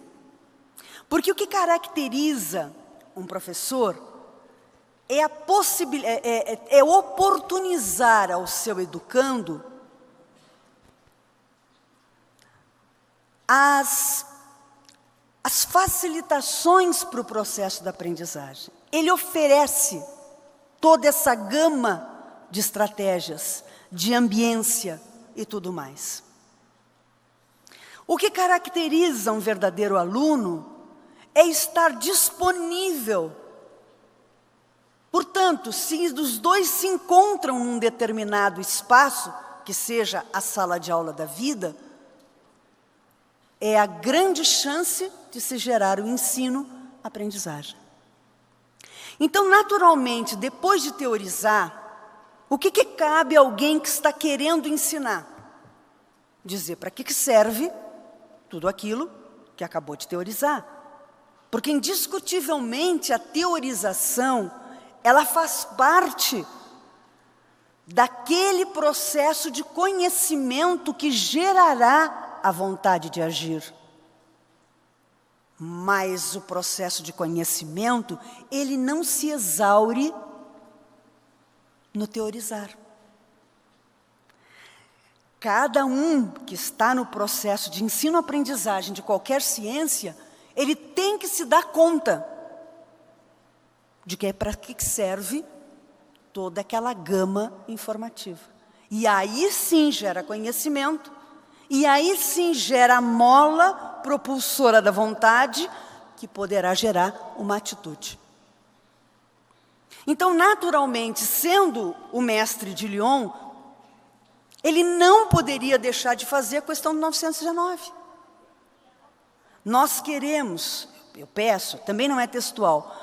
porque o que caracteriza um professor é oportunizar ao seu educando as facilitações para o processo da aprendizagem. Ele oferece toda essa gama de estratégias, de ambiência e tudo mais. O que caracteriza um verdadeiro aluno é estar disponível. Portanto, se os dois se encontram num determinado espaço, que seja a sala de aula da vida, é a grande chance de se gerar o ensino-aprendizagem. Então, naturalmente, depois de teorizar, o que cabe a alguém que está querendo ensinar? Dizer para que serve tudo aquilo que acabou de teorizar. Porque, indiscutivelmente, a teorização, ela faz parte daquele processo de conhecimento que gerará a vontade de agir. Mas o processo de conhecimento, ele não se exaure no teorizar. Cada um que está no processo de ensino-aprendizagem de qualquer ciência, ele tem que se dar conta de que é para que serve toda aquela gama informativa. E aí sim gera conhecimento, e aí sim gera a mola propulsora da vontade, que poderá gerar uma atitude. Então, naturalmente, sendo o mestre de Lyon, ele não poderia deixar de fazer a questão do 919. Nós queremos, eu peço, também não é textual,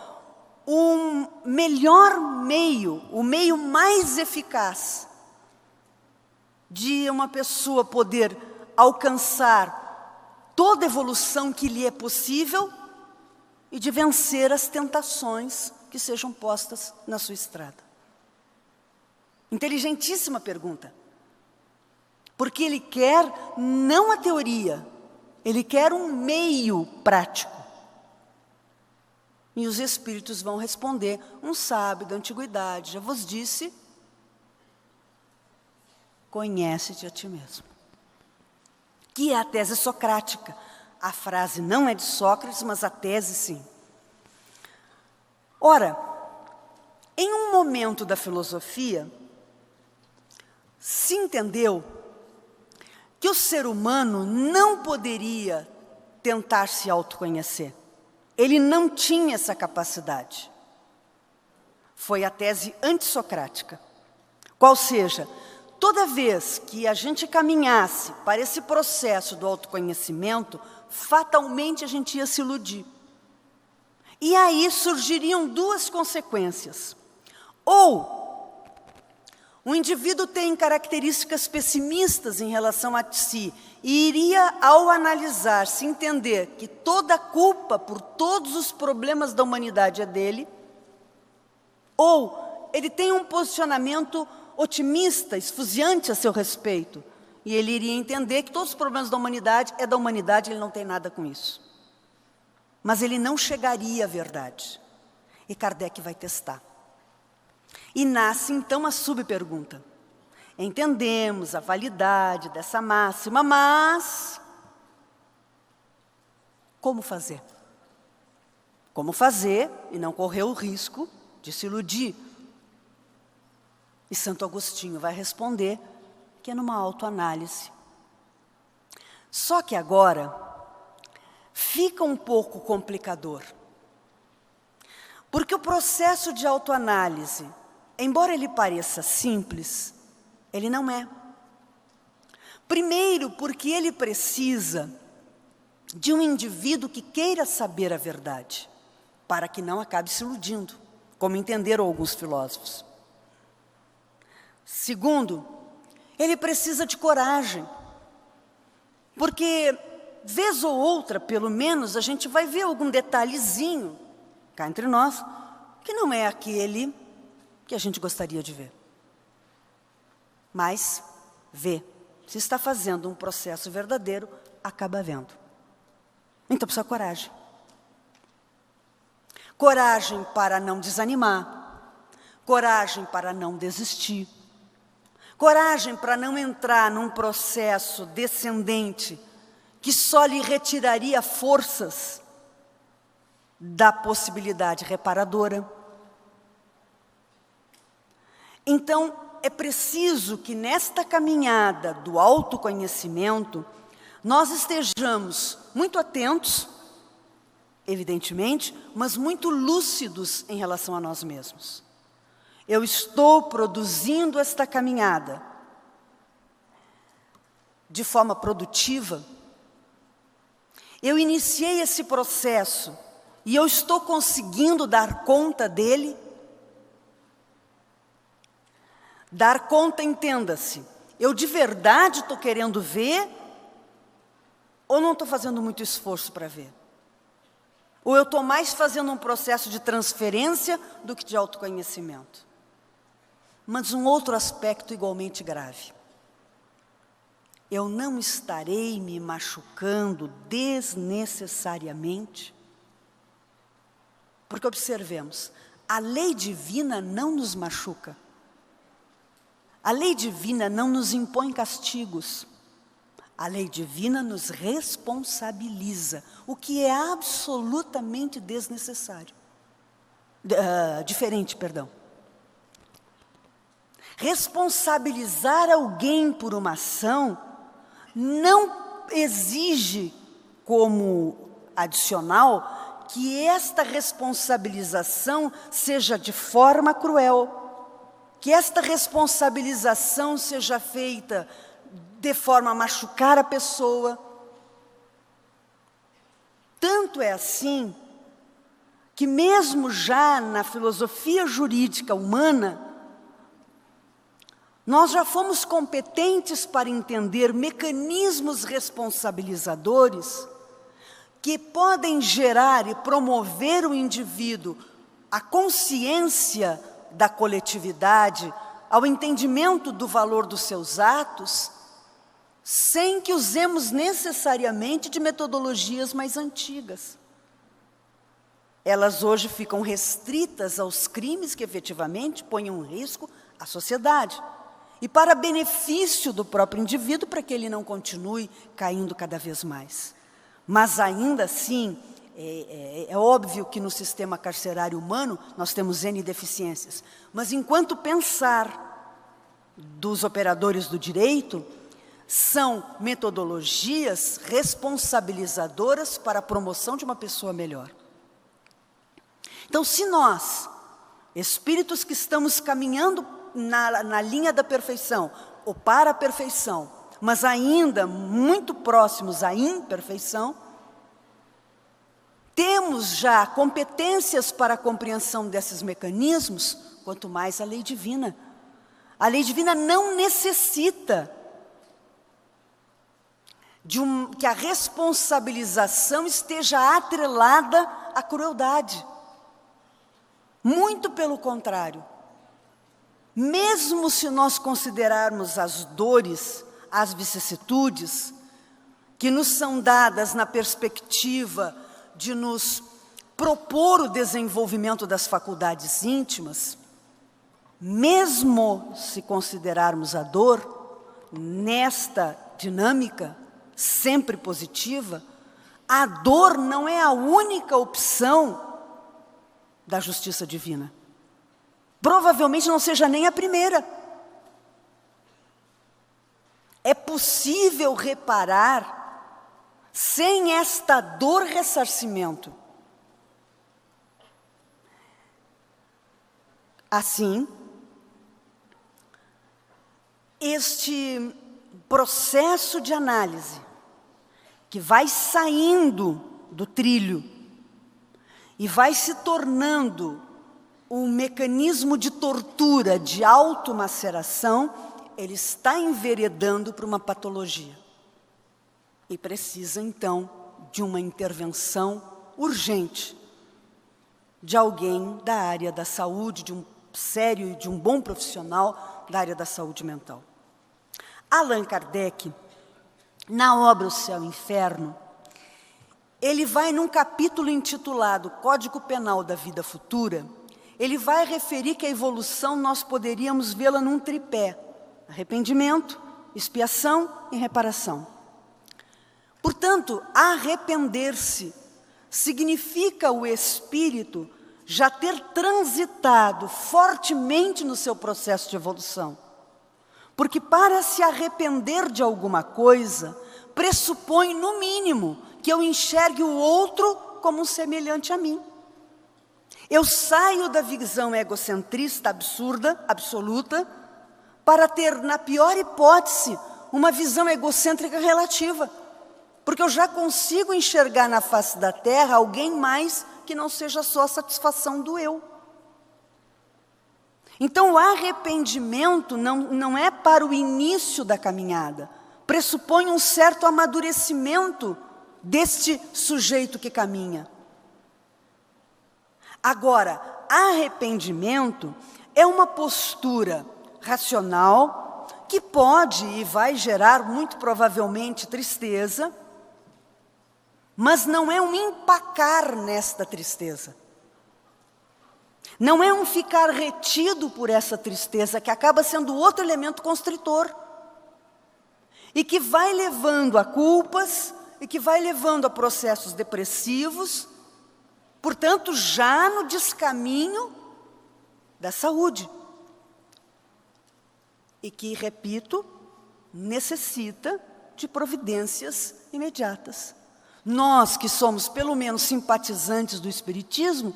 um melhor meio, o meio mais eficaz de uma pessoa poder alcançar toda a evolução que lhe é possível e de vencer as tentações que sejam postas na sua estrada. Inteligentíssima pergunta. Porque ele quer não a teoria, ele quer um meio prático. E os espíritos vão responder, um sábio da antiguidade já vos disse, conhece-te a ti mesmo. Que é a tese socrática. A frase não é de Sócrates, mas a tese sim. Ora, em um momento da filosofia, se entendeu que o ser humano não poderia tentar se autoconhecer. Ele não tinha essa capacidade. Foi a tese antissocrática. Qual seja, toda vez que a gente caminhasse para esse processo do autoconhecimento, fatalmente a gente ia se iludir. E aí surgiriam duas consequências. Ou o indivíduo tem características pessimistas em relação a si e iria, ao analisar, se entender que toda a culpa por todos os problemas da humanidade é dele, ou ele tem um posicionamento otimista, esfuziante a seu respeito, e ele iria entender que todos os problemas da humanidade é da humanidade, ele não tem nada com isso. Mas ele não chegaria à verdade. E Kardec vai testar. E nasce então a subpergunta. Entendemos a validade dessa máxima, mas como fazer? Como fazer e não correr o risco de se iludir? E Santo Agostinho vai responder que é numa autoanálise. Só que agora fica um pouco complicador. Porque o processo de autoanálise, embora ele pareça simples, ele não é. Primeiro, porque ele precisa de um indivíduo que queira saber a verdade, para que não acabe se iludindo, como entenderam alguns filósofos. Segundo, ele precisa de coragem, porque vez ou outra, pelo menos, a gente vai ver algum detalhezinho, cá entre nós, que não é aquele que a gente gostaria de ver. Mas vê, se está fazendo um processo verdadeiro, acaba vendo. Então precisa de coragem. Coragem para não desanimar, coragem para não desistir, coragem para não entrar num processo descendente que só lhe retiraria forças da possibilidade reparadora. Então, é preciso que nesta caminhada do autoconhecimento, nós estejamos muito atentos, evidentemente, mas muito lúcidos em relação a nós mesmos. Eu estou produzindo esta caminhada de forma produtiva. Eu iniciei esse processo e eu estou conseguindo dar conta dele. Dar conta, entenda-se, eu de verdade estou querendo ver ou não estou fazendo muito esforço para ver? Ou eu estou mais fazendo um processo de transferência do que de autoconhecimento? Mas um outro aspecto igualmente grave. Eu não estarei me machucando desnecessariamente? Porque observemos, a lei divina não nos machuca. A lei divina não nos impõe castigos. A lei divina nos responsabiliza, o que é absolutamente desnecessário. Diferente, perdão. Responsabilizar alguém por uma ação não exige como adicional que esta responsabilização seja de forma cruel, que esta responsabilização seja feita de forma a machucar a pessoa. Tanto é assim que mesmo já na filosofia jurídica humana, nós já fomos competentes para entender mecanismos responsabilizadores que podem gerar e promover o indivíduo à consciência da coletividade, ao entendimento do valor dos seus atos, sem que usemos necessariamente de metodologias mais antigas. Elas hoje ficam restritas aos crimes que efetivamente põem em risco a sociedade. E para benefício do próprio indivíduo, para que ele não continue caindo cada vez mais. Mas ainda assim, é óbvio que no sistema carcerário humano nós temos N deficiências. Mas enquanto pensar dos operadores do direito, são metodologias responsabilizadoras para a promoção de uma pessoa melhor. Então, se nós, espíritos que estamos caminhando na linha da perfeição, ou para a perfeição, mas ainda muito próximos à imperfeição, temos já competências para a compreensão desses mecanismos, quanto mais a lei divina. A lei divina não necessita que a responsabilização esteja atrelada à crueldade. Muito pelo contrário. Mesmo se nós considerarmos as dores, as vicissitudes, que nos são dadas na perspectiva de nos propor o desenvolvimento das faculdades íntimas, mesmo se considerarmos a dor, nesta dinâmica sempre positiva, a dor não é a única opção da justiça divina. Provavelmente não seja nem a primeira. É possível reparar sem esta dor ressarcimento. Assim, este processo de análise que vai saindo do trilho e vai se tornando um mecanismo de tortura, de automaceração, ele está enveredando para uma patologia. E precisa, então, de uma intervenção urgente de alguém da área da saúde, de um sério e de um bom profissional da área da saúde mental. Allan Kardec, na obra O Céu e o Inferno, ele vai num capítulo intitulado Código Penal da Vida Futura, ele vai referir que a evolução nós poderíamos vê-la num tripé: arrependimento, expiação e reparação. Portanto, arrepender-se significa o espírito já ter transitado fortemente no seu processo de evolução. Porque para se arrepender de alguma coisa, pressupõe, no mínimo, que eu enxergue o outro como um semelhante a mim. Eu saio da visão egocentrista, absurda, absoluta, para ter, na pior hipótese, uma visão egocêntrica relativa. Porque eu já consigo enxergar na face da terra alguém mais que não seja só a satisfação do eu. Então, o arrependimento não é para o início da caminhada. Pressupõe um certo amadurecimento deste sujeito que caminha. Agora, arrependimento é uma postura racional que pode e vai gerar, muito provavelmente, tristeza, mas não é um empacar nesta tristeza. Não é um ficar retido por essa tristeza, que acaba sendo outro elemento constritor. E que vai levando a culpas, e que vai levando a processos depressivos, portanto, já no descaminho da saúde. E que, repito, necessita de providências imediatas. nós que somos pelo menos simpatizantes do Espiritismo,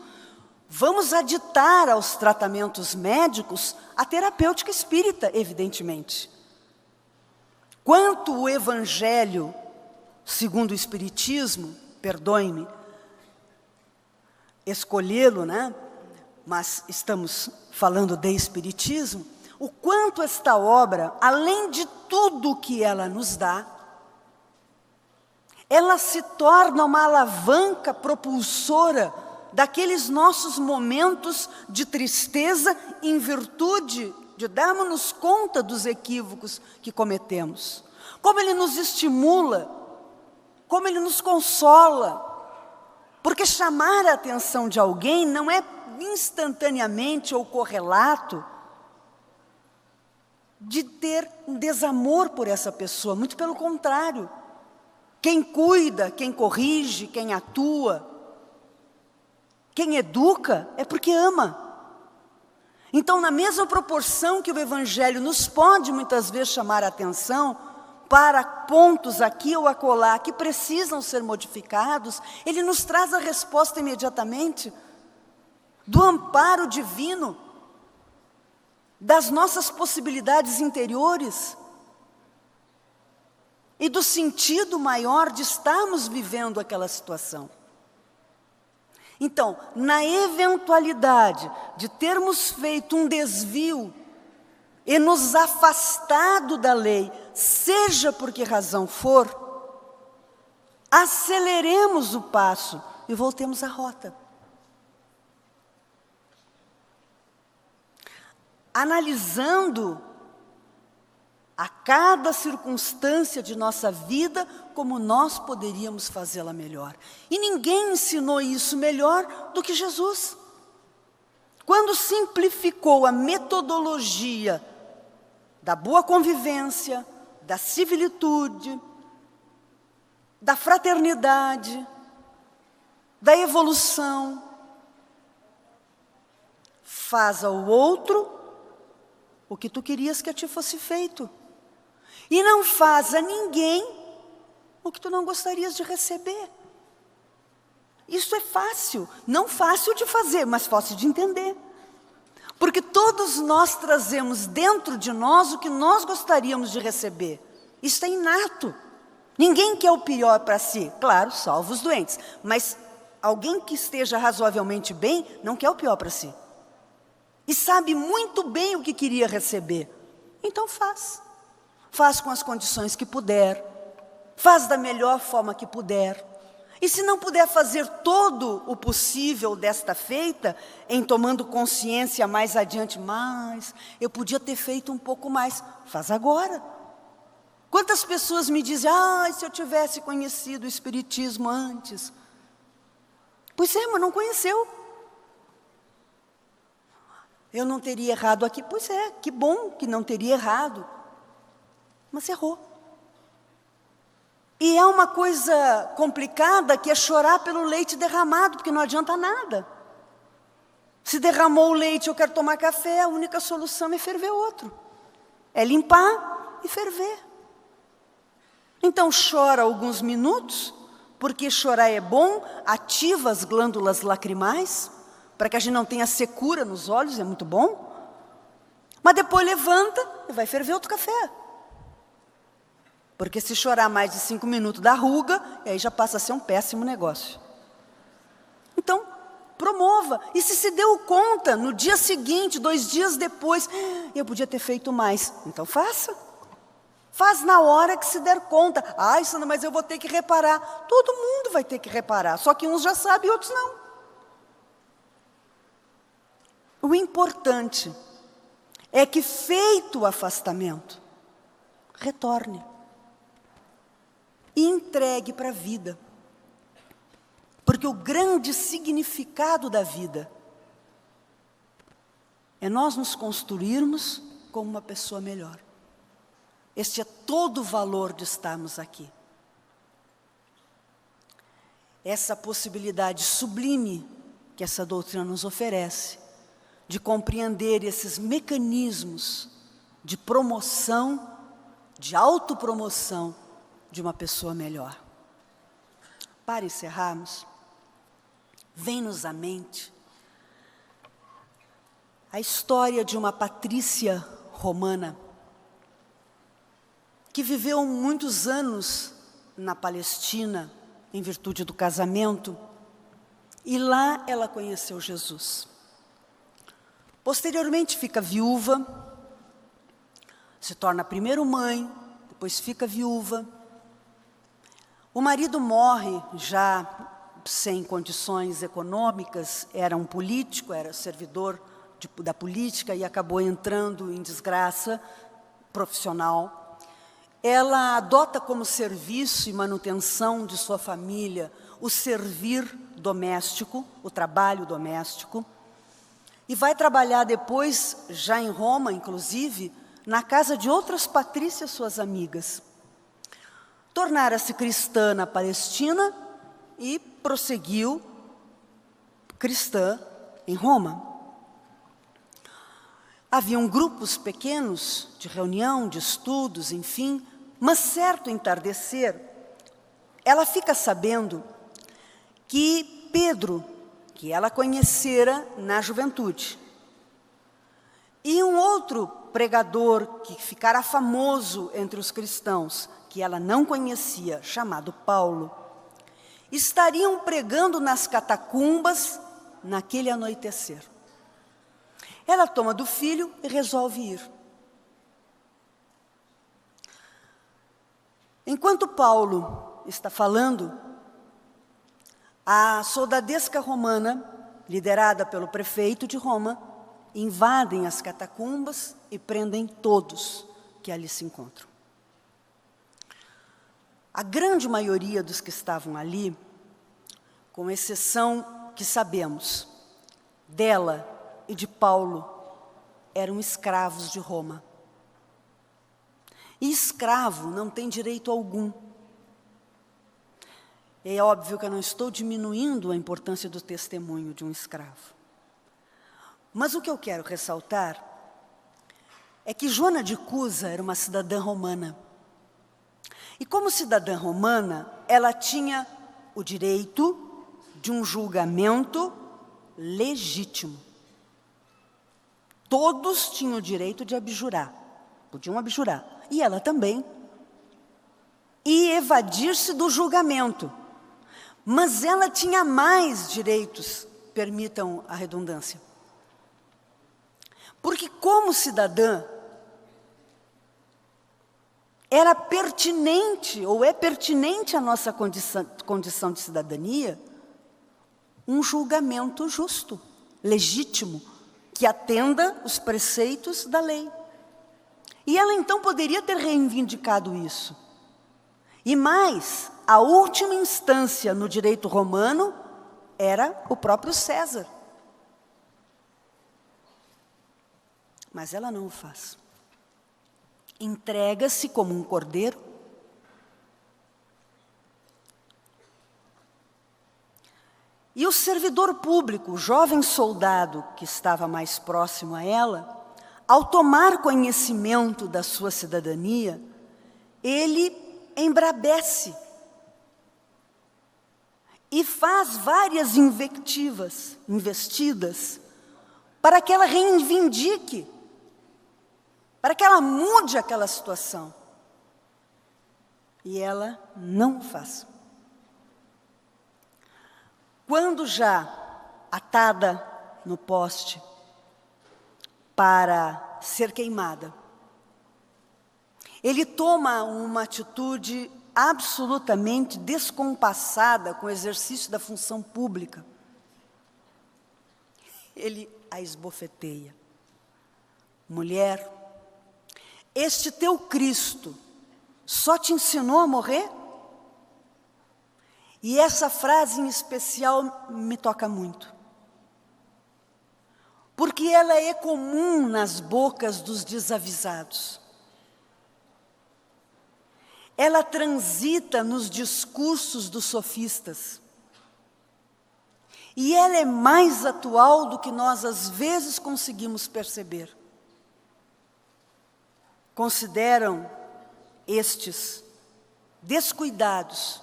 vamos aditar aos tratamentos médicos a terapêutica espírita, evidentemente. Quanto o Evangelho, segundo o Espiritismo, perdoe-me, escolhê-lo, né? Mas estamos falando de Espiritismo, o quanto esta obra, além de tudo que ela nos dá, ela se torna uma alavanca propulsora daqueles nossos momentos de tristeza em virtude de darmos conta dos equívocos que cometemos. Como ele nos estimula, como ele nos consola. Porque chamar a atenção de alguém não é instantaneamente ou correlato de ter um desamor por essa pessoa, muito pelo contrário. Quem cuida, quem corrige, quem atua, quem educa, é porque ama. Então, na mesma proporção que o Evangelho nos pode muitas vezes chamar a atenção para pontos aqui ou acolá que precisam ser modificados, ele nos traz a resposta imediatamente do amparo divino, das nossas possibilidades interiores e do sentido maior de estarmos vivendo aquela situação. Então, na eventualidade de termos feito um desvio e nos afastado da lei, seja por que razão for, aceleremos o passo e voltemos à rota. Analisando a cada circunstância de nossa vida, como nós poderíamos fazê-la melhor. E ninguém ensinou isso melhor do que Jesus. Quando simplificou a metodologia da boa convivência, da civilitude, da fraternidade, da evolução, faz ao outro o que tu querias que a ti fosse feito. E não faz a ninguém o que tu não gostarias de receber. Isso é fácil, não fácil de fazer, mas fácil de entender. Porque todos nós trazemos dentro de nós o que nós gostaríamos de receber. Isso é inato. Ninguém quer o pior para si, claro, salvo os doentes. Mas alguém que esteja razoavelmente bem não quer o pior para si. E sabe muito bem o que queria receber. Então faz. Faz com as condições que puder. Faz da melhor forma que puder. E se não puder fazer todo o possível desta feita, em tomando consciência mais adiante, mas eu podia ter feito um pouco mais. Faz agora. Quantas pessoas me dizem, se eu tivesse conhecido o Espiritismo antes. Pois é, mas não conheceu. Eu não teria errado aqui. Pois é, que bom que não teria errado. Mas errou. E é uma coisa complicada que é chorar pelo leite derramado, porque não adianta nada. Se derramou o leite, eu quero tomar café, a única solução é ferver outro. É limpar e ferver. Então chora alguns minutos, porque chorar é bom, ativa as glândulas lacrimais, para que a gente não tenha secura nos olhos, é muito bom. Mas depois levanta e vai ferver outro café. Porque se chorar mais de 5 minutos dá ruga, e aí já passa a ser um péssimo negócio. Então, promova. E se deu conta, no dia seguinte, 2 dias depois, eu podia ter feito mais. Então faça. Faz na hora que se der conta. Sandra, mas eu vou ter que reparar. Todo mundo vai ter que reparar, só que uns já sabem e outros não. O importante é que, feito o afastamento, retorne e entregue para a vida. Porque o grande significado da vida é nós nos construirmos como uma pessoa melhor. Este é todo o valor de estarmos aqui. Essa possibilidade sublime que essa doutrina nos oferece, de compreender esses mecanismos de promoção, de autopromoção de uma pessoa melhor. para encerrarmos, vem-nos à mente a história de uma patrícia romana que viveu muitos anos na Palestina, em virtude do casamento, e lá ela conheceu Jesus. Posteriormente fica viúva, se torna primeiro mãe, depois fica viúva. O marido morre já sem condições econômicas, era um político, era servidor da política e acabou entrando em desgraça profissional. Ela adota como serviço e manutenção de sua família o servir doméstico, o trabalho doméstico, e vai trabalhar depois, já em Roma, inclusive, na casa de outras patrícias, suas amigas. Tornara-se cristã na Palestina e prosseguiu cristã em Roma. Haviam grupos pequenos de reunião, de estudos, enfim, mas certo entardecer, ela fica sabendo que Pedro, que ela conhecera na juventude, e um outro pregador que ficara famoso entre os cristãos, que ela não conhecia, chamado Paulo, estariam pregando nas catacumbas naquele anoitecer. Ela toma do filho e resolve ir. Enquanto Paulo está falando, a soldadesca romana, liderada pelo prefeito de Roma, invadem as catacumbas e prendem todos que ali se encontram. A grande maioria dos que estavam ali, com exceção que sabemos dela e de Paulo, eram escravos de Roma. E escravo não tem direito algum. É óbvio que eu não estou diminuindo a importância do testemunho de um escravo. Mas o que eu quero ressaltar é que Joana de Cusa era uma cidadã romana. E como cidadã romana, ela tinha o direito de um julgamento legítimo. Todos tinham o direito de abjurar, podiam abjurar, e ela também, e evadir-se do julgamento. Mas ela tinha mais direitos, permitam a redundância. Porque como cidadã, era pertinente, ou é pertinente à nossa condição de cidadania, um julgamento justo, legítimo, que atenda os preceitos da lei. E ela então poderia ter reivindicado isso. E mais, a última instância no direito romano era o próprio César. Mas ela não o faz. Entrega-se como um cordeiro. E o servidor público, o jovem soldado que estava mais próximo a ela, ao tomar conhecimento da sua cidadania, ele embrabece e faz várias investidas, para que ela reivindique, para que ela mude aquela situação. E ela não faz. Quando já atada no poste para ser queimada, ele toma uma atitude absolutamente descompassada com o exercício da função pública. Ele a esbofeteia. Mulher, este teu Cristo só te ensinou a morrer? E essa frase em especial me toca muito. Porque ela é comum nas bocas dos desavisados. Ela transita nos discursos dos sofistas. E ela é mais atual do que nós às vezes conseguimos perceber. Consideram estes descuidados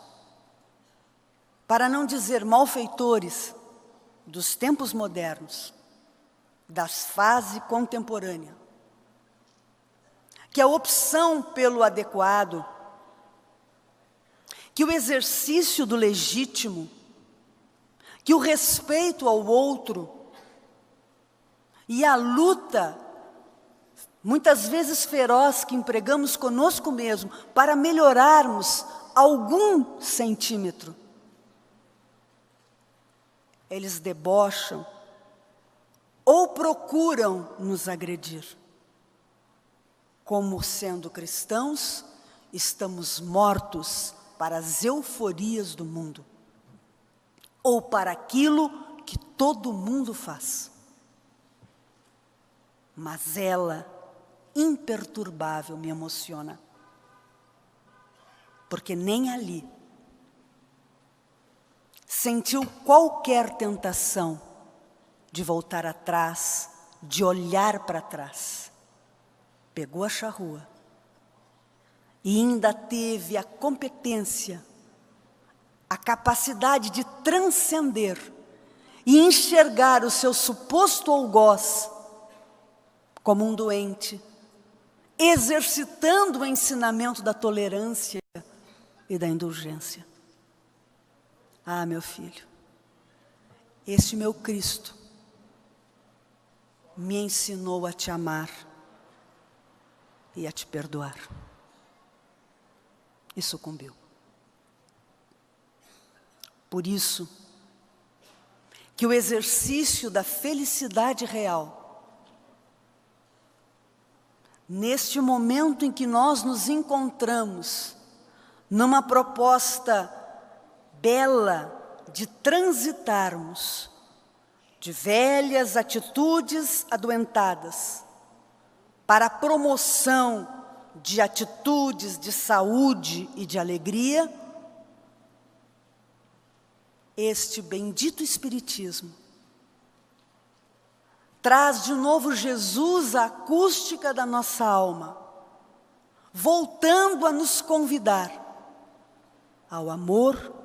para não dizer malfeitores dos tempos modernos, da fase contemporânea, que a opção pelo adequado, que o exercício do legítimo, que o respeito ao outro e a luta, muitas vezes feroz, que empregamos conosco mesmo para melhorarmos algum centímetro, eles debocham ou procuram nos agredir. Como sendo cristãos, estamos mortos para as euforias do mundo, ou para aquilo que todo mundo faz. Mas ela, imperturbável, me emociona, porque nem ali sentiu qualquer tentação de voltar atrás, de olhar para trás. Pegou a charrua e ainda teve a competência, a capacidade de transcender e enxergar o seu suposto algoz como um doente, exercitando o ensinamento da tolerância e da indulgência. Ah, meu filho, este meu Cristo me ensinou a te amar e a te perdoar. E sucumbiu. Por isso que o exercício da felicidade real, neste momento em que nós nos encontramos, numa proposta bela de transitarmos de velhas atitudes adoentadas para a promoção de atitudes de saúde e de alegria, este bendito Espiritismo traz de novo Jesus à acústica da nossa alma, voltando a nos convidar ao amor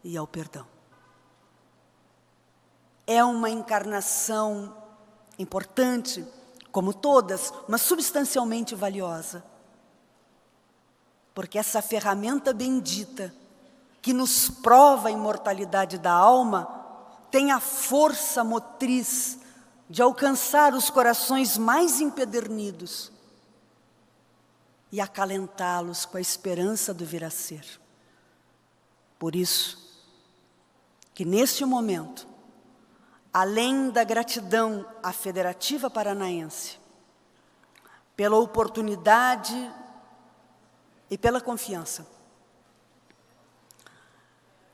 e ao perdão. É uma encarnação importante, como todas, mas substancialmente valiosa. Porque essa ferramenta bendita, que nos prova a imortalidade da alma, tem a força motriz de alcançar os corações mais empedernidos e acalentá-los com a esperança do vir a ser. Por isso, que neste momento, além da gratidão à Federativa Paranaense, pela oportunidade e pela confiança,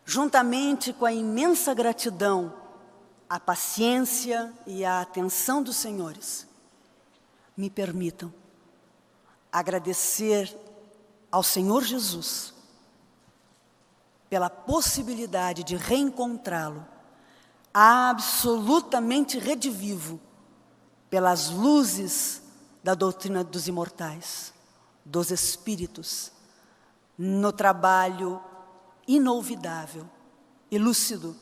juntamente com a imensa gratidão à paciência e à atenção dos senhores, me permitam agradecer ao Senhor Jesus pela possibilidade de reencontrá-lo absolutamente redivivo pelas luzes da doutrina dos imortais, dos espíritos, no trabalho inolvidável e lúcido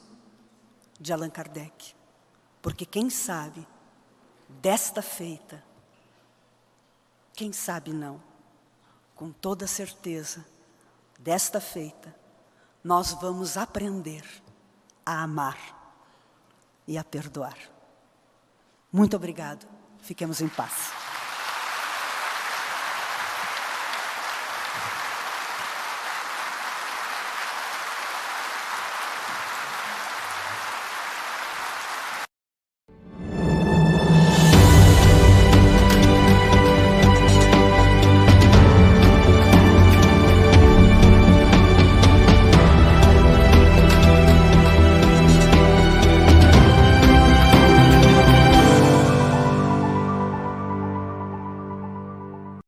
de Allan Kardec. Porque quem sabe, desta feita, quem sabe não, com toda certeza, desta feita, nós vamos aprender a amar e a perdoar. Muito obrigado. Fiquemos em paz.